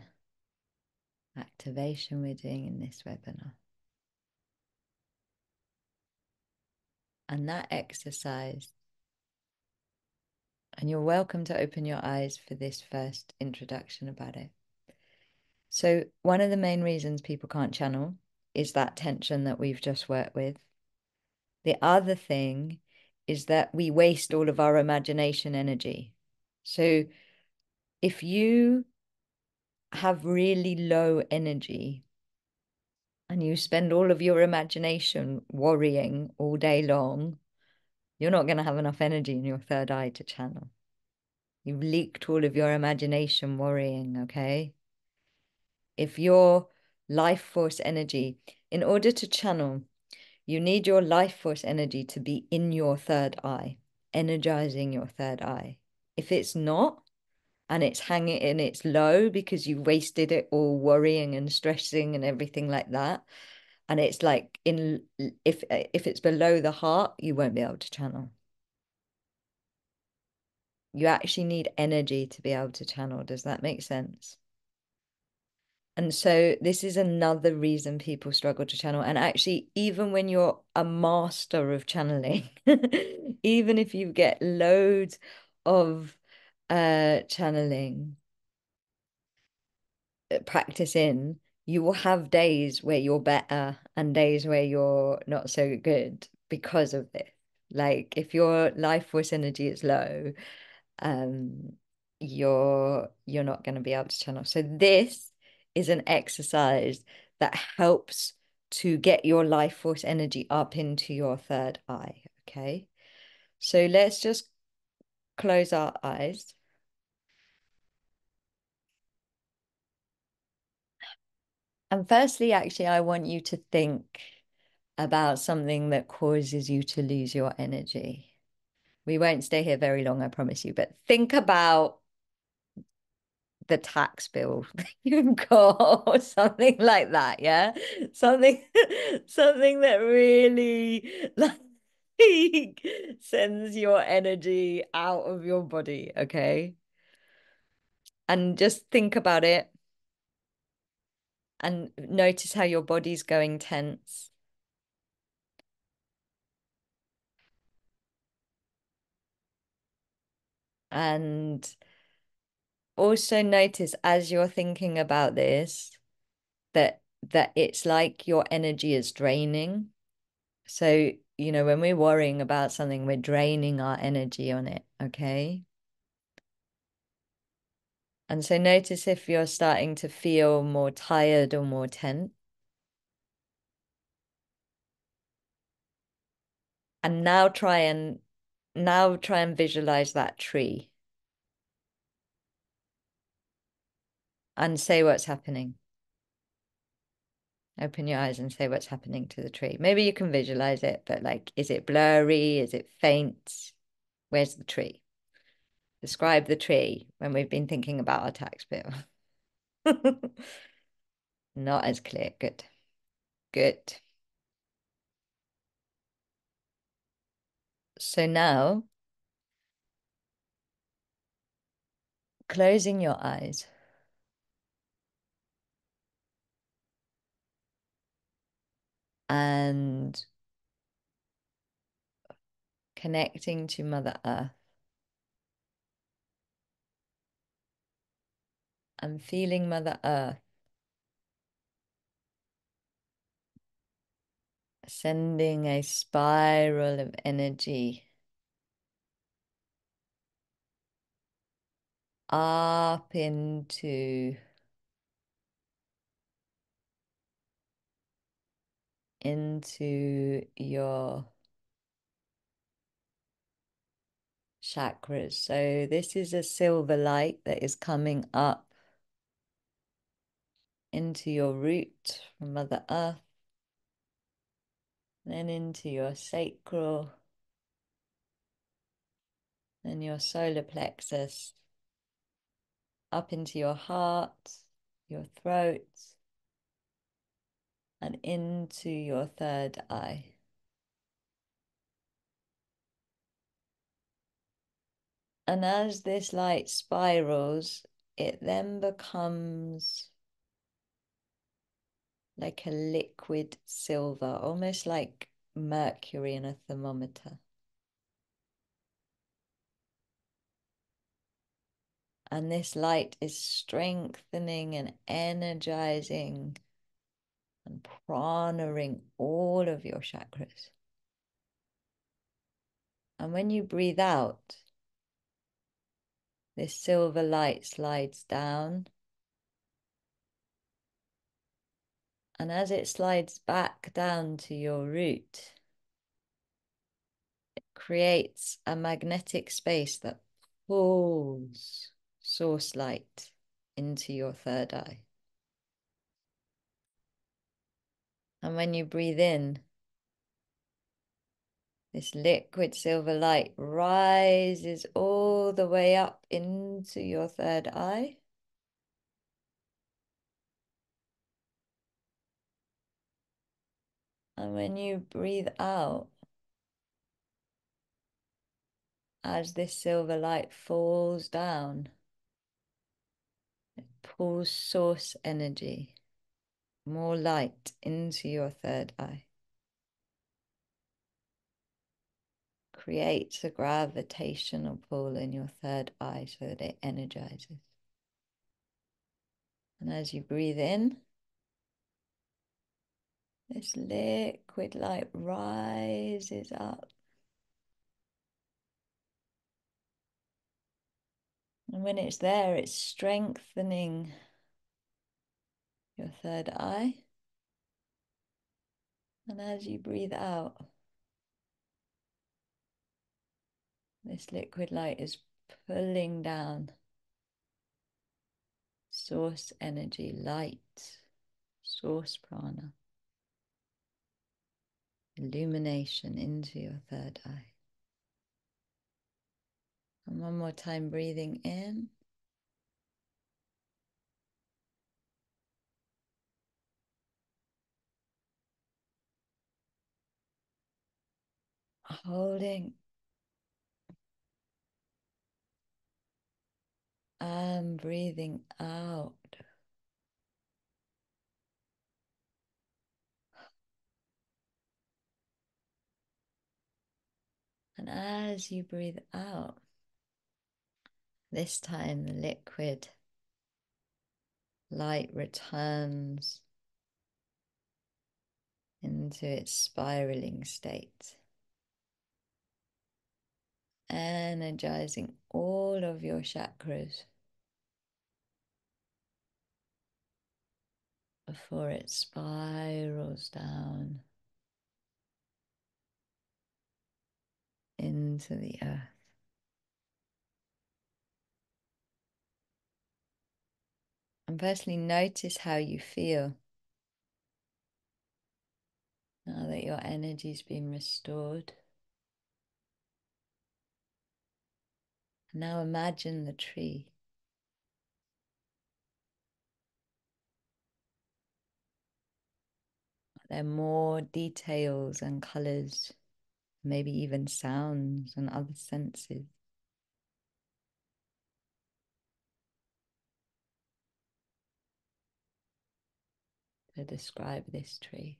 activation we're doing in this webinar. And that exercise, and you're welcome to open your eyes for this first introduction about it. So one of the main reasons people can't channel is that tension that we've just worked with. The other thing is that we waste all of our imagination energy. So if you have really low energy and you spend all of your imagination worrying all day long, you're not going to have enough energy in your third eye to channel. You've leaked all of your imagination worrying, okay? If your life force energy, in order to channel, you need your life force energy to be in your third eye, energizing your third eye. If it's not, and it's hanging and it's low because you wasted it all worrying and stressing and everything like that, and it's like in if it's below the heart, you won't be able to channel. You actually need energy to be able to channel. Does that make sense? And so this is another reason people struggle to channel. And actually, even when you're a master of channeling, even if you get loads of channeling practice in, you will have days where you're better and days where you're not so good because of this. Like if your life force energy is low, um, you're not going to be able to channel. So this is an exercise that helps to get your life force energy up into your third eye. Okay. So let's just close our eyes. And firstly, actually, I want you to think about something that causes you to lose your energy. We won't stay here very long, I promise you, but think about the tax bill you've got or something like that, yeah? Something something that really like sends your energy out of your body, okay? And just think about it and notice how your body's going tense. And also notice as you're thinking about this that it's like your energy is draining. So, when we're worrying about something, we're draining our energy on it, okay? And so notice if you're starting to feel more tired or more tense. And now try and visualize that tree and say what's happening. Open your eyes and say what's happening to the tree. Maybe you can visualize it, but like, is it blurry? Is it faint? Where's the tree? Describe the tree when we've been thinking about our tax bill. Not as clear. Good. Good. So now, closing your eyes and connecting to Mother Earth and feeling Mother Earth sending a spiral of energy up into your chakras. So this is a silver light that is coming up into your root from Mother Earth, then into your sacral, then your solar plexus, up into your heart, your throat, and into your third eye. And as this light spirals, it then becomes like a liquid silver, almost like mercury in a thermometer. And this light is strengthening and energizing and pranaing all of your chakras. And when you breathe out, this silver light slides down. And as it slides back down to your root, it creates a magnetic space that pulls source light into your third eye. And when you breathe in, this liquid silver light rises all the way up into your third eye. And when you breathe out, as this silver light falls down, it pulls source energy, more light into your third eye. Creates a gravitational pull in your third eye so that it energizes. And as you breathe in, this liquid light rises up. And when it's there, it's strengthening your third eye. And as you breathe out, this liquid light is pulling down source energy, light, source prana, illumination into your third eye. And one more time, breathing in. Holding and breathing out. And as you breathe out, this time the liquid light returns into its spiraling state, energizing all of your chakras before it spirals down into the earth. And firstly, notice how you feel now that your energy's been restored. Now imagine the tree. There are more details and colors, maybe even sounds and other senses to describe this tree,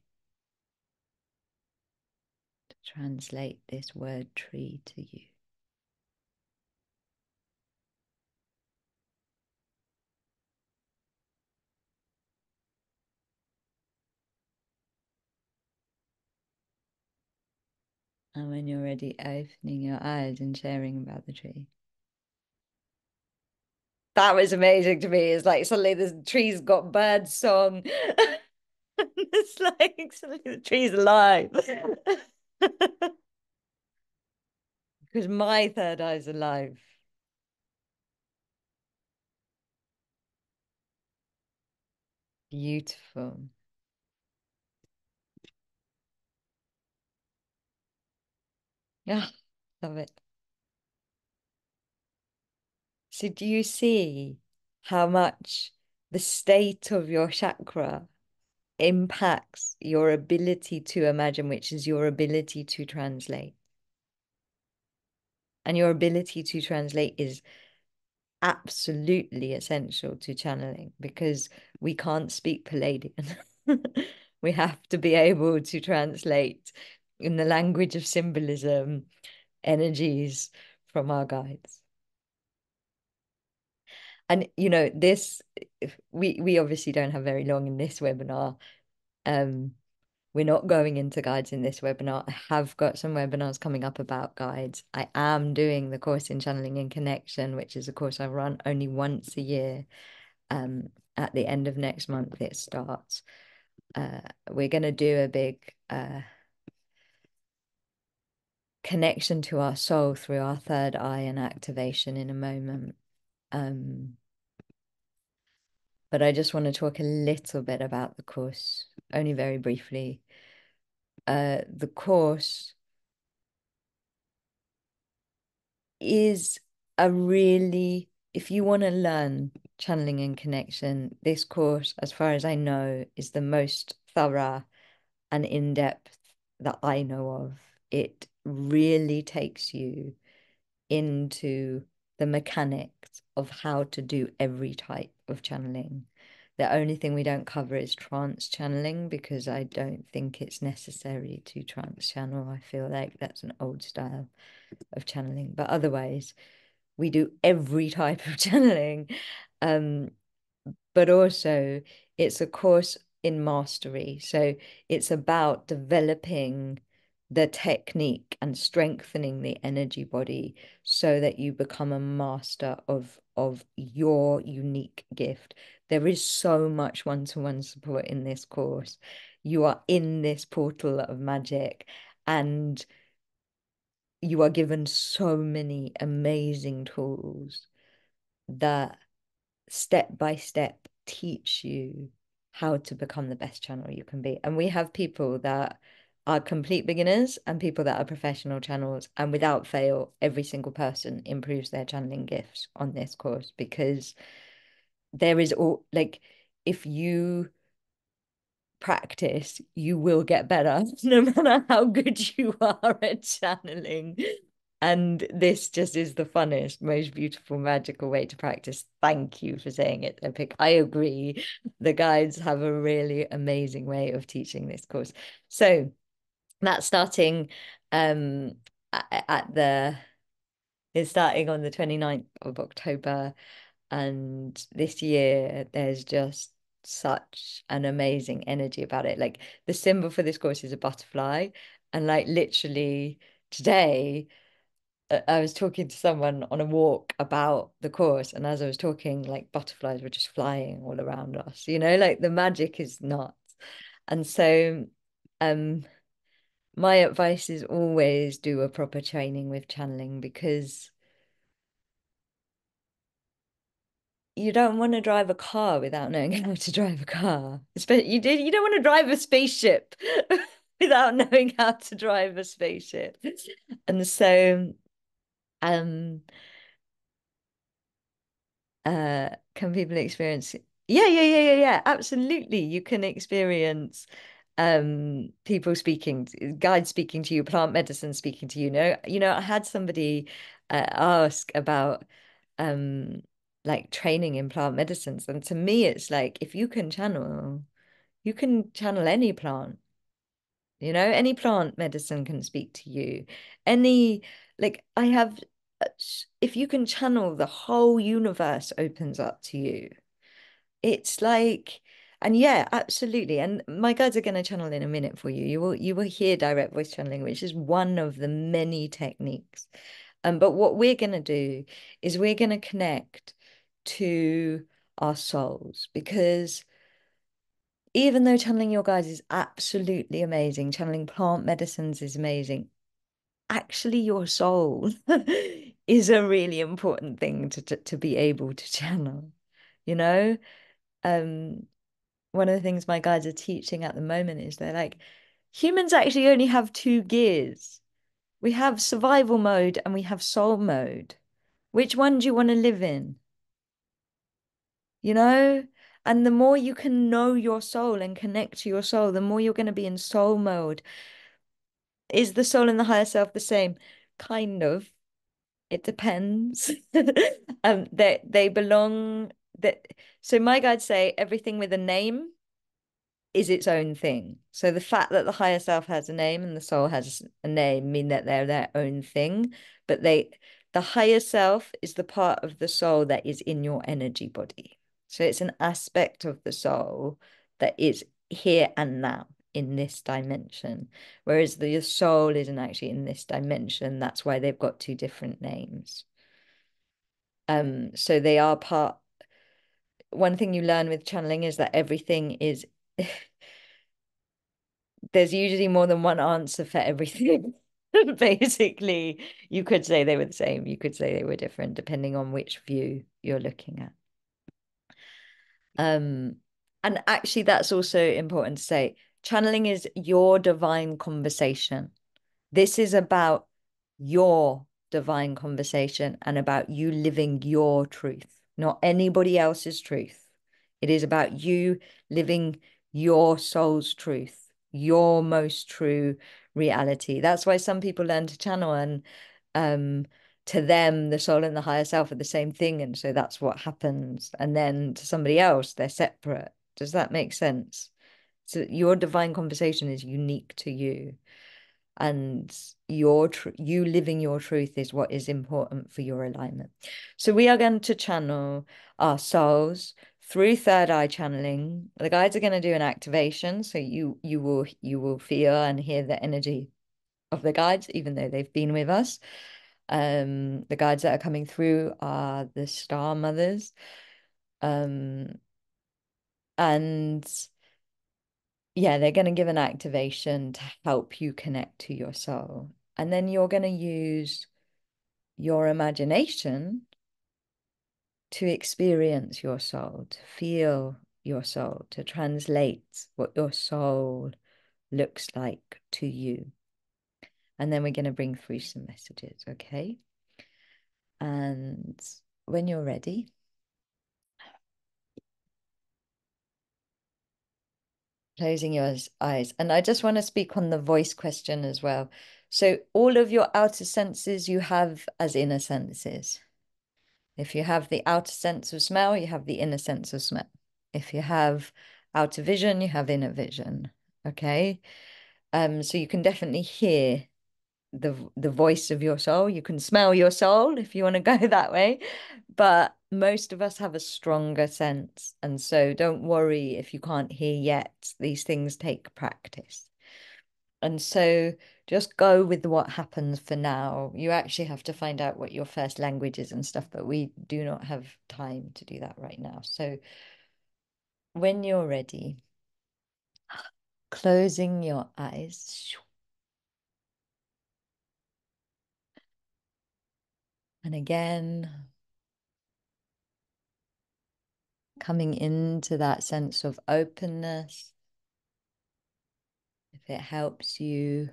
to translate this word tree to you. And when you're ready, opening your eyes and sharing about the tree. That was amazing to me. It's like suddenly the tree's got bird song. It's like suddenly the tree's alive. Because my third eye's alive. Beautiful. Yeah, love it. So do you see how much the state of your chakra impacts your ability to imagine, which is your ability to translate? And your ability to translate is absolutely essential to channeling because we can't speak Palladian. We have to be able to translate in the language of symbolism energies from our guides. And you know, this we obviously don't have very long in this webinar. We're not going into guides in this webinar. I have got some webinars coming up about guides. I am doing the course in channeling and connection, which is a course I run only once a year. At the end of next month, it starts. We're going to do a big connection to our soul through our third eye and activation in a moment. Um, but I just want to talk a little bit about the course, only very briefly. The course is a really, if you want to learn channeling and connection, this course, as far as I know, is the most thorough and in-depth that I know of. It really takes you into the mechanics of how to do every type of channeling. The only thing we don't cover is trance channeling because I don't think it's necessary to trance channel. I feel like that's an old style of channeling. But otherwise, we do every type of channeling. Um, but also it's a course in mastery. So it's about developing the technique and strengthening the energy body so that you become a master of your unique gift. There is so much one-to-one support in this course. You are in this portal of magic, and you are given so many amazing tools that step by step teach you how to become the best channel you can be. And we have people that are complete beginners and people that are professional channels, and without fail, every single person improves their channeling gifts on this course, because there is all, like, if you practice, you will get better no matter how good you are at channeling. And this just is the funnest, most beautiful, magical way to practice. Thank you for saying it, Epic. I agree. The guides have a really amazing way of teaching this course. So that's starting at the it's starting on the 29th of October. And this year, there's just such an amazing energy about it. Like, the symbol for this course is a butterfly. And like literally today, I was talking to someone on a walk about the course, and as I was talking, like butterflies were just flying all around us, like the magic is nuts. And so um my advice is always do a proper training with channeling, because you don't want to drive a car without knowing how to drive a car. Especially you don't want to drive a spaceship without knowing how to drive a spaceship. And so um can people experience, yeah, absolutely. You can experience people speaking, guides speaking to you, plant medicine speaking to you. I had somebody ask about um like training in plant medicines, and to me it's like, if you can channel any plant. Any plant medicine can speak to you. Any, like, I have, if you can channel, the whole universe opens up to you. It's like, and yeah, absolutely. And my guides are going to channel in a minute for you. You will hear direct voice channeling, which is one of the many techniques. But what we're going to do is we're going to connect to our souls, because even though channeling your guides is absolutely amazing, channeling plant medicines is amazing, actually your soul is a really important thing to be able to channel, you know? Um, One of the things my guides are teaching at the moment is they're like, humans actually only have two gears. We have survival mode and we have soul mode. Which one do you want to live in? you know? And the more you can know your soul and connect to your soul, the more you're going to be in soul mode. Is the soul and the higher self the same? Kind of. It depends. They belong that. So my guides say everything with a name is its own thing. So the fact that the higher self has a name and the soul has a name mean that they're their own thing. But the higher self is the part of the soul that is in your energy body. So it's an aspect of the soul that is here and now in this dimension, whereas the soul isn't actually in this dimension. That's why they've got two different names. So they are part. One thing you learn with channeling is that everything is there's usually more than one answer for everything. Basically, you could say they were the same. You could say they were different, depending on which view you're looking at. Um, and actually, that's also important to say. Channeling is your divine conversation. This is about your divine conversation and about you living your truth, not anybody else's truth. It is about you living your soul's truth, your most true reality. That's why some people learn to channel, and to them, the soul and the higher self are the same thing. And so that's what happens. And then to somebody else, they're separate. Does that make sense? So your divine conversation is unique to you, and you living your truth is what is important for your alignment. So we are going to channel our souls through third eye channeling. The guides are going to do an activation, so you will feel and hear the energy of the guides, even though they've been with us. The guides that are coming through are the star mothers. And yeah, they're going to give an activation to help you connect to your soul. And then you're going to use your imagination to experience your soul, to feel your soul, to translate what your soul looks like to you. And then we're going to bring through some messages, okay? And when you're ready, closing your eyes. And I just want to speak on the voice question as well. So all of your outer senses you have as inner senses. If you have the outer sense of smell, you have the inner sense of smell. If you have outer vision, you have inner vision. Okay. So you can definitely hear the voice of your soul. You can smell your soul if you want to go that way. But most of us have a stronger sense. And so don't worry if you can't hear yet. These things take practice. And so just go with what happens for now. You actually have to find out what your first language is and stuff, but we do not have time to do that right now. So when you're ready, closing your eyes. And again, coming into that sense of openness. If it helps you,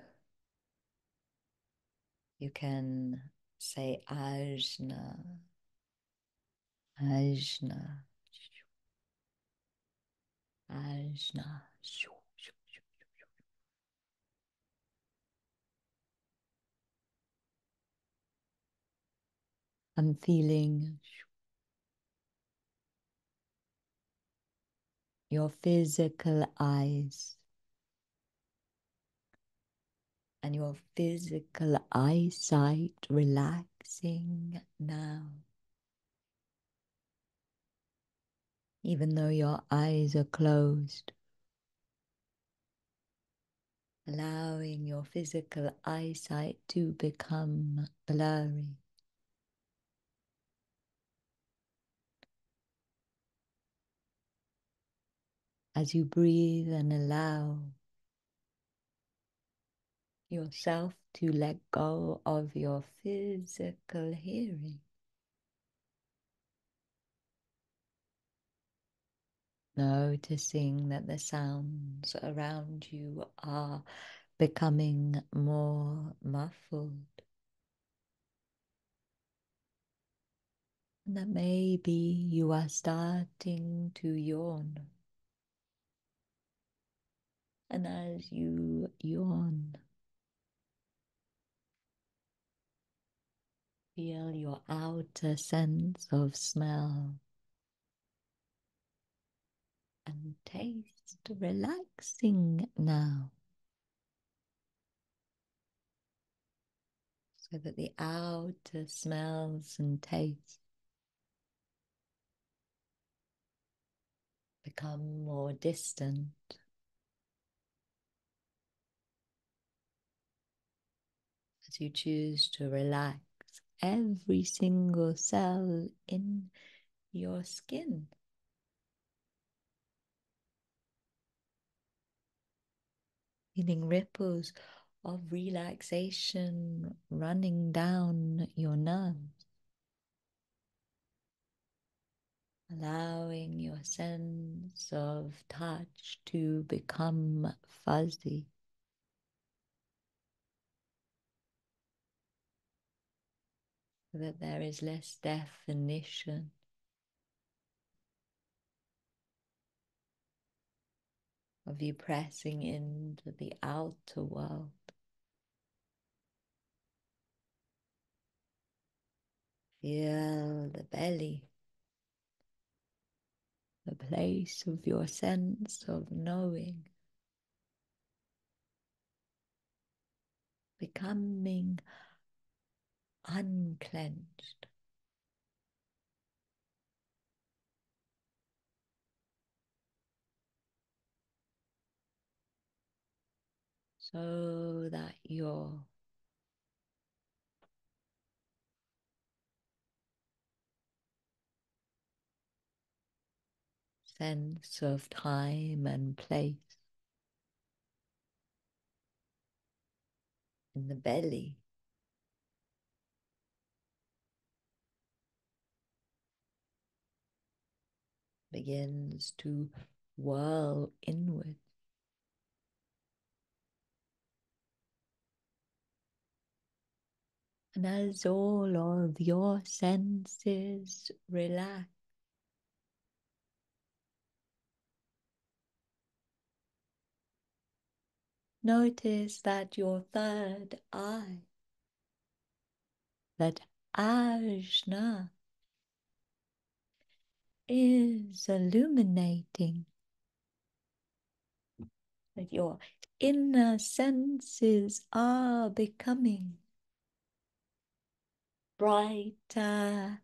you can say Ajna, Ajna, Ajna. I'm feeling your physical eyes and your physical eyesight relaxing now. Even though your eyes are closed, allowing your physical eyesight to become blurry. As you breathe and allow yourself to let go of your physical hearing. Noticing that the sounds around you are becoming more muffled. And that maybe you are starting to yawn. And as you yawn, feel your outer sense of smell and taste relaxing now. So that the outer smells and tastes become more distant. As you choose to relax every single cell in your skin. Feeling ripples of relaxation running down your nerves, allowing your sense of touch to become fuzzy. So that there is less definition of you pressing into the outer world. Feel the belly, the place of your sense of knowing, becoming unclenched. So that your sense of time and place in the belly begins to whirl inward. And as all of your senses relax, notice that your third eye, that ajna, is illuminating, that your inner senses are becoming brighter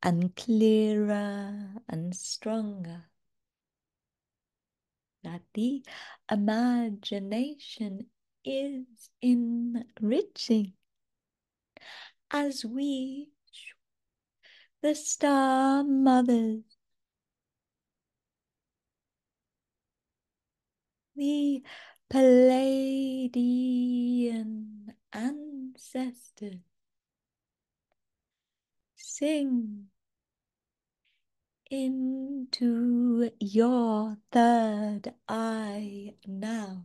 and clearer and stronger, that the imagination is enriching as we, the star mothers, the Palladian ancestors, sing into your third eye now.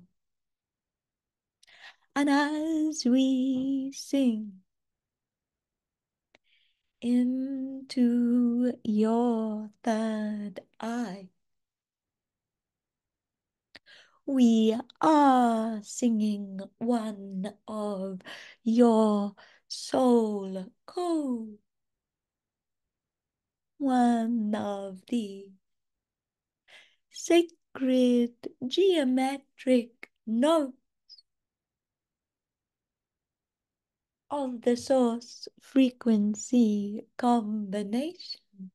And as we sing into your third eye, we are singing one of your soul codes, one of the sacred geometric notes of the source frequency combination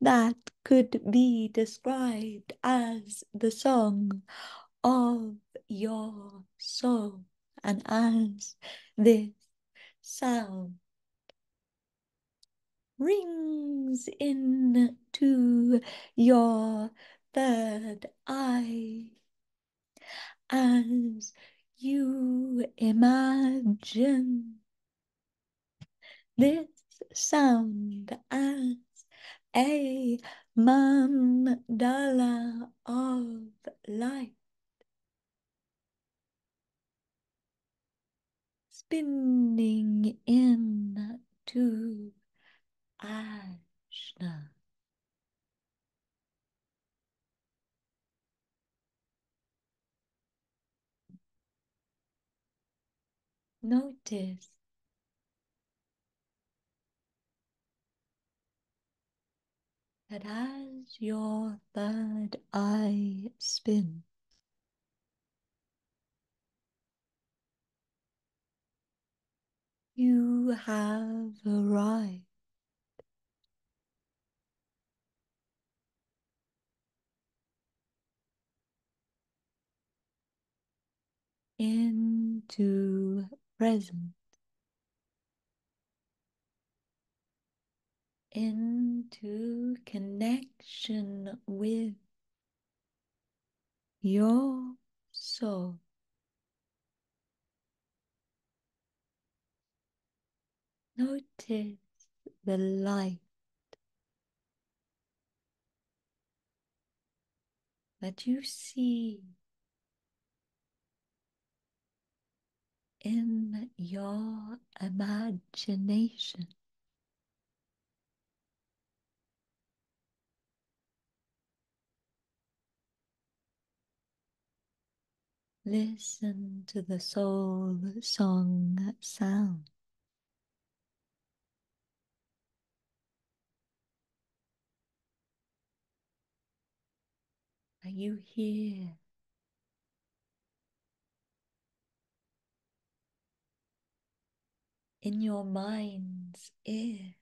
that could be described as the song of your soul. And as this sound rings into your third eye, as you imagine this sound as a mandala of light, spinning into Ashna. Notice that as your third eye spins, you have arrived into present, into connection with your soul. Notice the light that you see in your imagination. Listen to the soul song sound. Are you here? In your mind's ear.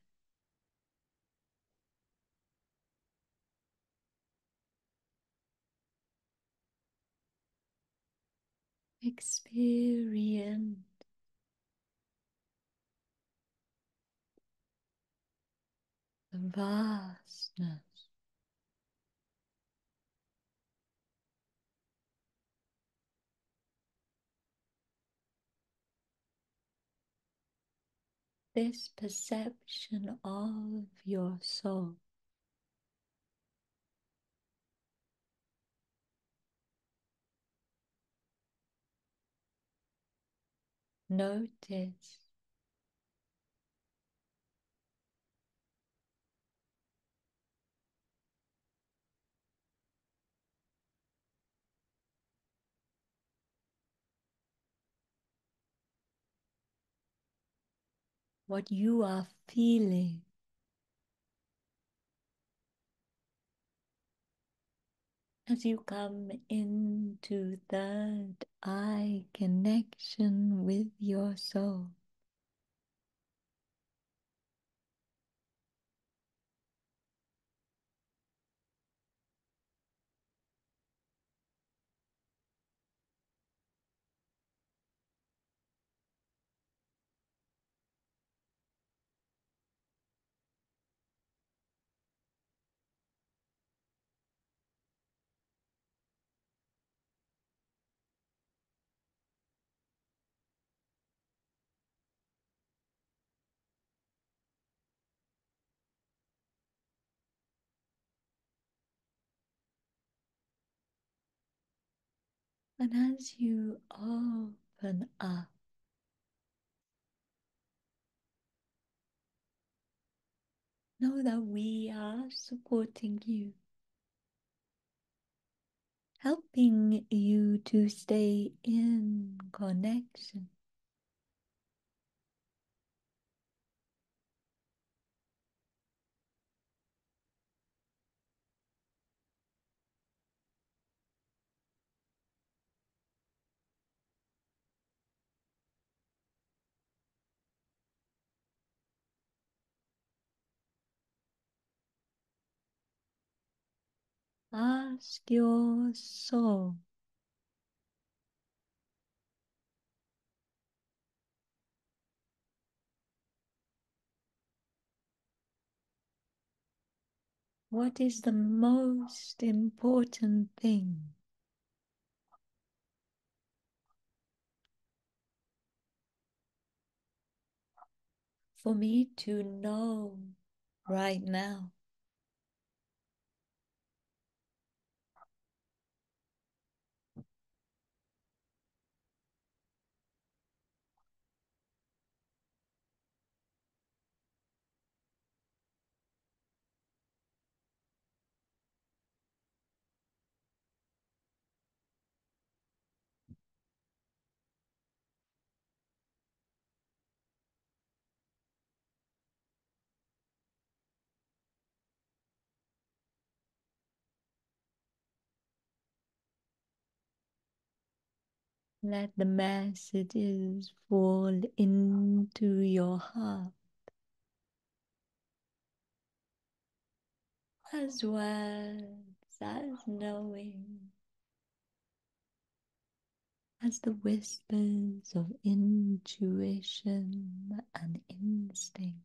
Experience the vastness, this perception of your soul. Notice what you are feeling as you come into third eye connection with your soul. And as you open up, know that we are supporting you, helping you to stay in connection. Ask your soul, what is the most important thing for me to know right now? Let the messages fall into your heart as words, as knowing, as the whispers of intuition and instinct.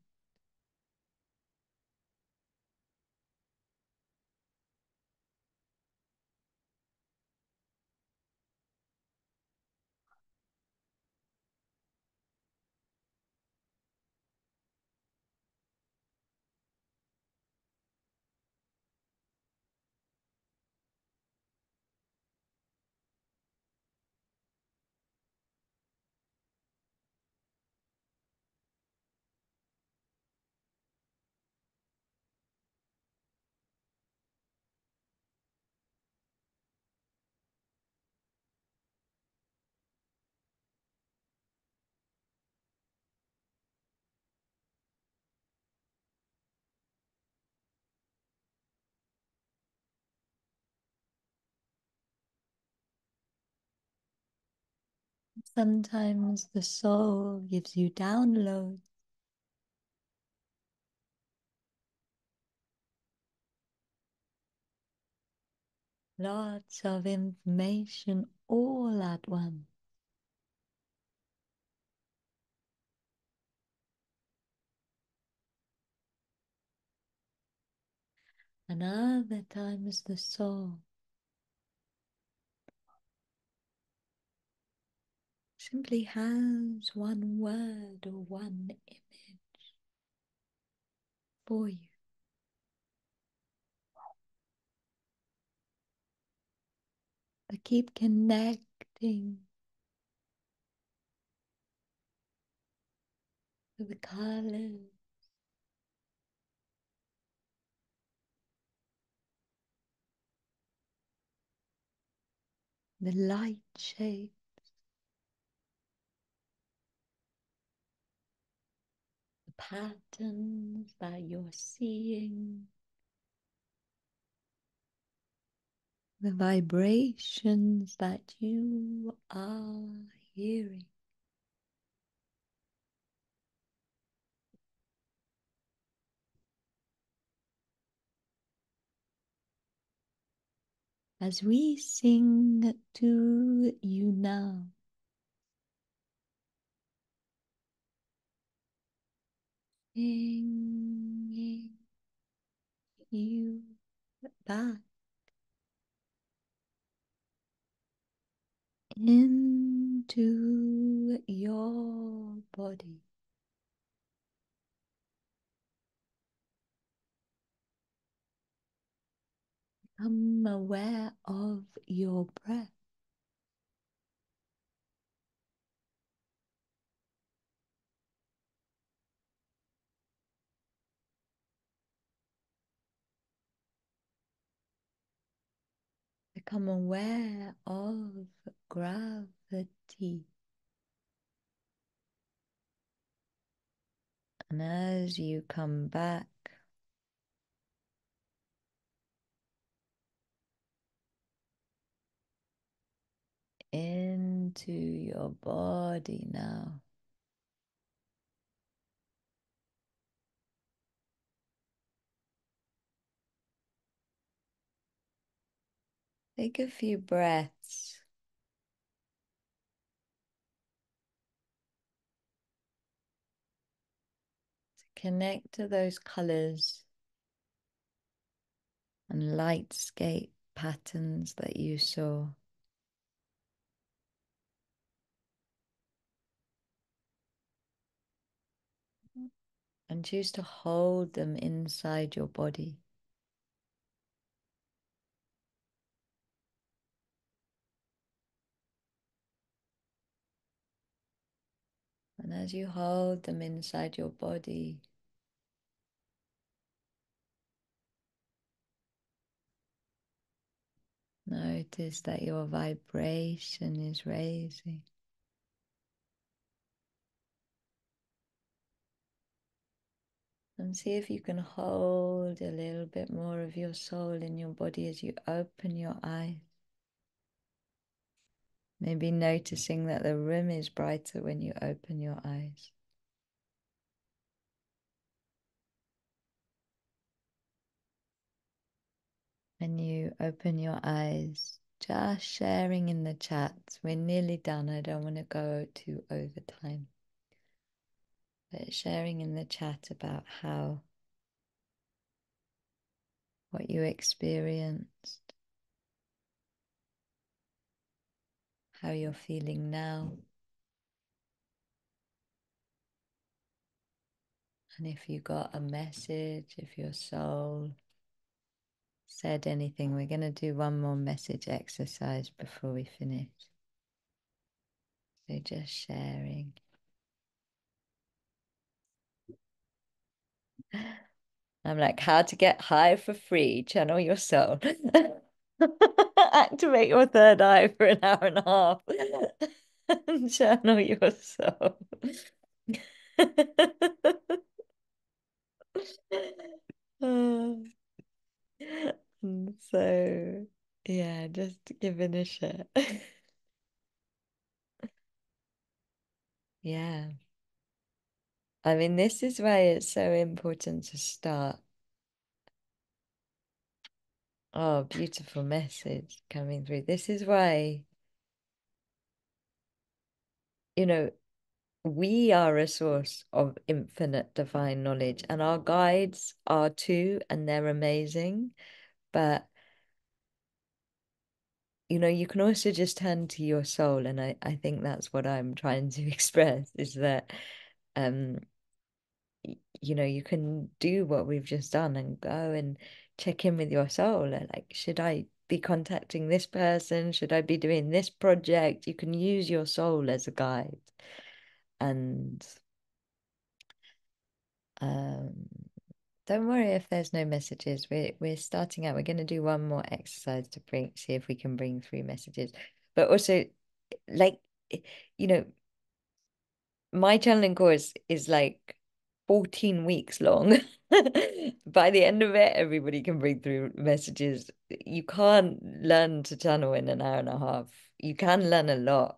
Sometimes the soul gives you downloads. Lots of information all at once. And other times the soul simply has one word or one image for you. But keep connecting to the colors, the light shape, the patterns that you're seeing, the vibrations that you are hearing. As we sing to you now, bringing you back into your body. Become aware of your breath. Become aware of gravity. And as you come back, into your body now, take a few breaths. Connect to those colors and lightscape patterns that you saw. And choose to hold them inside your body. And as you hold them inside your body, notice that your vibration is raising. And see if you can hold a little bit more of your soul in your body as you open your eyes. Maybe noticing that the room is brighter when you open your eyes. And you open your eyes, just sharing in the chat. We're nearly done. I don't want to go too over time. But sharing in the chat about what you experienced, how you're feeling now. And if you got a message, if your soul said anything, we're going to do one more message exercise before we finish. So just sharing. I'm like, how to get high for free, channel your soul. Activate your third eye for an hour and a half. And channel your soul. And so, yeah, just give it a share. I mean, this is why it's so important to start. Oh, beautiful message coming through. This is why, you know, we are a source of infinite divine knowledge, and our guides are too, and they're amazing. But, you can also just turn to your soul, and I think that's what I'm trying to express is that, um, you can do what we've just done and go and check in with your soul. And like, should I be contacting this person? Should I be doing this project? You can use your soul as a guide. And um, don't worry if there's no messages. We're starting out. We're going to do one more exercise to see if we can bring through messages. But also, like, you know, my channeling course is like 14 weeks long. By the end of it, everybody can bring through messages. You can't learn to channel in an hour and a half. You can learn a lot.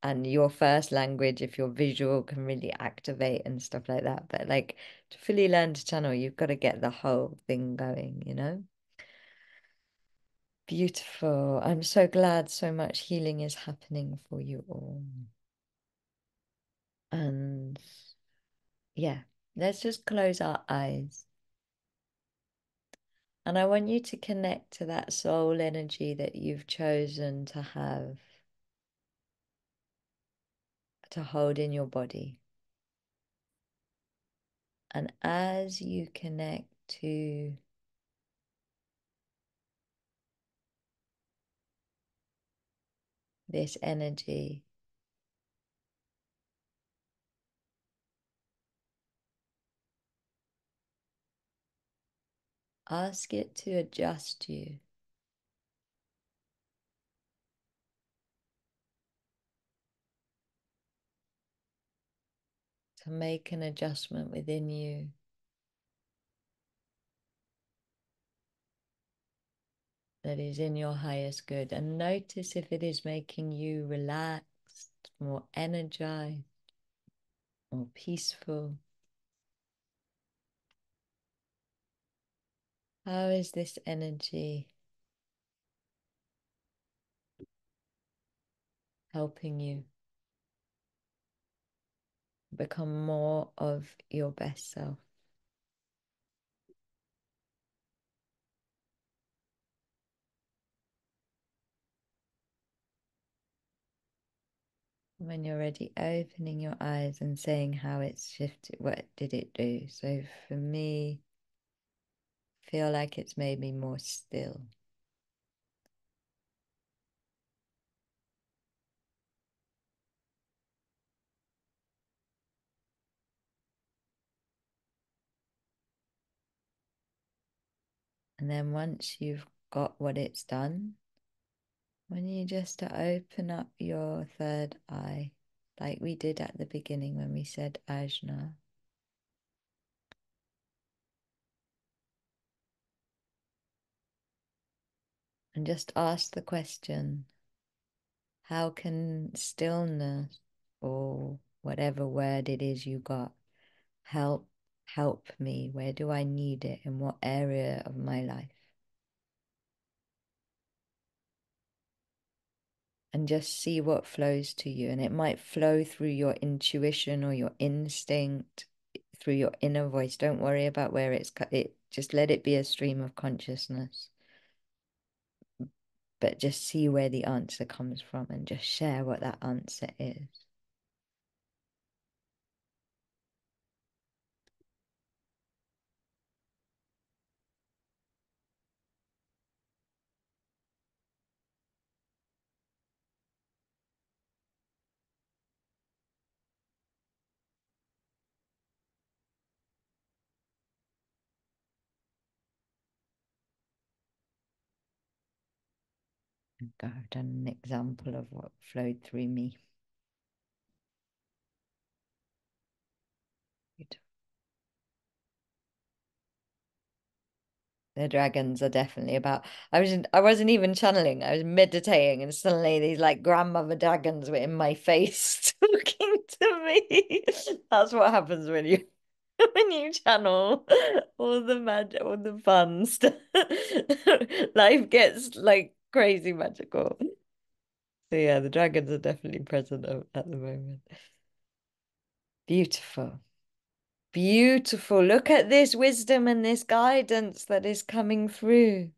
And your first language, if you're visual, can really activate and stuff like that. But like to fully learn to channel, you've got to get the whole thing going? Beautiful. I'm so glad so much healing is happening for you all. And yeah, let's just close our eyes. And I want you to connect to that soul energy that you've chosen to have, to hold in your body. And as you connect to this energy, ask it to adjust you, to make an adjustment within you that is in your highest good. And notice if it is making you relaxed, more energized, more peaceful. How is this energy helping you become more of your best self? When you're ready, opening your eyes and saying how it's shifted, what did it do? So for me, feel like it's made me more still. And then once you've got what it's done, when you just to open up your third eye, like we did at the beginning when we said Ajna, and just ask the question, how can stillness or whatever word it is you got help me? Where do I need it? In what area of my life? And just see what flows to you. And it might flow through your intuition or your instinct, through your inner voice. Don't worry about where it's cut. Just let it be a stream of consciousness. But just see where the answer comes from and just share what that answer is. I've done an example of what flowed through me. The dragons are definitely about. I wasn't even channeling. I was meditating, and suddenly these like grandmother dragons were in my face talking to me. That's what happens when you when you channel all the magic, all the fun stuff. Life gets like crazy magical. So yeah, the dragons are definitely present at the moment. Beautiful. Beautiful. Look at this wisdom and this guidance that is coming through.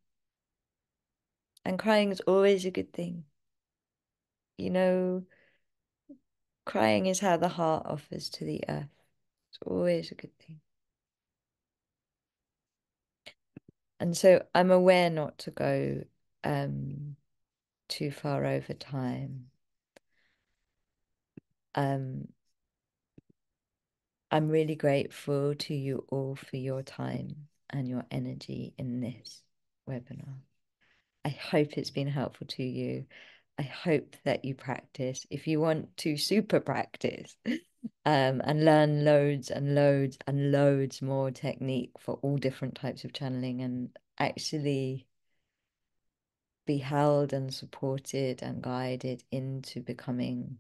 And crying is always a good thing. You know, crying is how the heart offers to the earth. It's always a good thing. And so I'm aware not to go too far over time. Um, I'm really grateful to you all for your time and your energy in this webinar. I hope it's been helpful to you. I hope that you practice. If you want to super practice and learn loads and loads and loads more technique for all different types of channeling and actually be held and supported and guided into becoming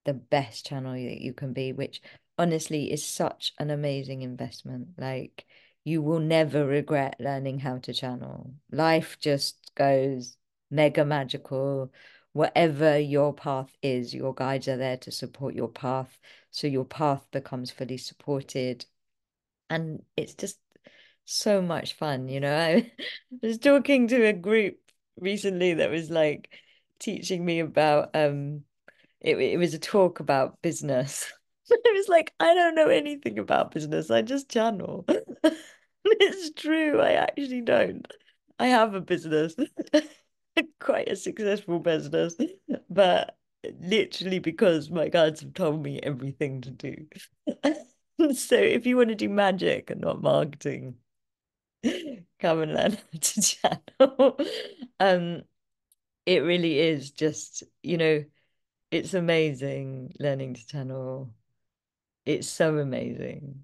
the best channel that you can be, which honestly is such an amazing investment. Like, you will never regret learning how to channel. Life just goes mega magical. Whatever your path is, your guides are there to support your path. So your path becomes fully supported. And it's just so much fun, you know. I was talking to a group recently that was like teaching me about it was a talk about business. It was like, I don't know anything about business. I just channel. It's true. I actually don't. I have a business, quite a successful business, but literally because my guides have told me everything to do. So if you want to do magic and not marketing, come and learn how to channel. Um, it really is just, it's amazing learning to channel. It's so amazing.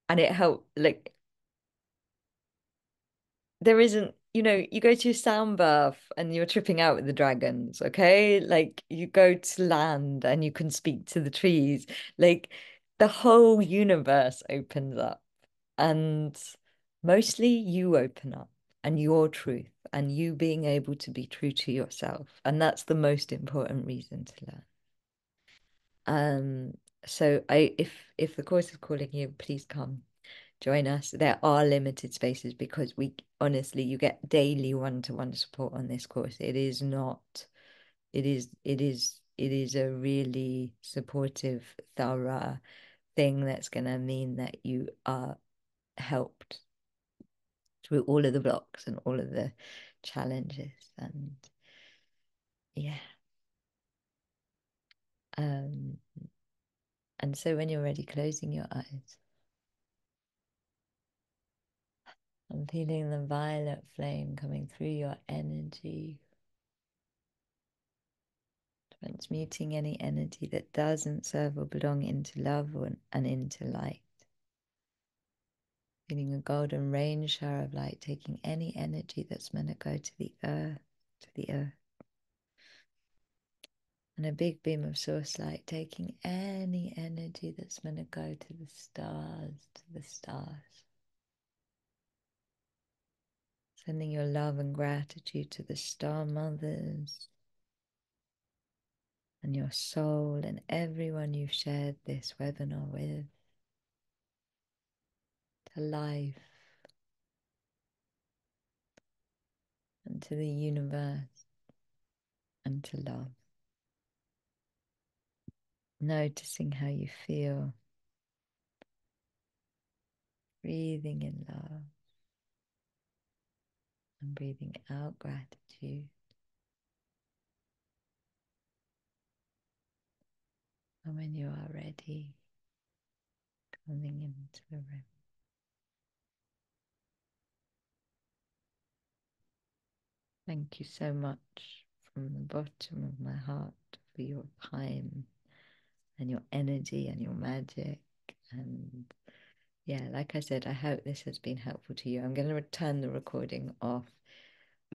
And it helped, like, there isn't, you go to a sound bath and you're tripping out with the dragons, okay? Like, you go to land and you can speak to the trees. Like, the whole universe opens up, and mostly you open up and your truth and you being able to be true to yourself. And that's the most important reason to learn. So if the course is calling you, please come join us. There are limited spaces because we honestly, you get daily one-to-one support on this course. It is not, it is a really supportive, thorough thing that's gonna mean that you are helped through all of the blocks and all of the challenges. And yeah. Um, and so when you're ready, closing your eyes. I'm feeling the violet flame coming through your energy, transmuting any energy that doesn't serve or belong into love and into light. Feeling a golden rain shower of light, taking any energy that's meant to go to the earth. And a big beam of source light, taking any energy that's meant to go to the stars, to the stars. Sending your love and gratitude to the star mothers and your soul and everyone you've shared this webinar with, to life and to the universe and to love. Noticing how you feel, breathing in love and breathing out gratitude. And when you are ready, coming into the room. Thank you so much from the bottom of my heart for your time and your energy and your magic. And yeah, like I said, I hope this has been helpful to you. I'm going to turn the recording off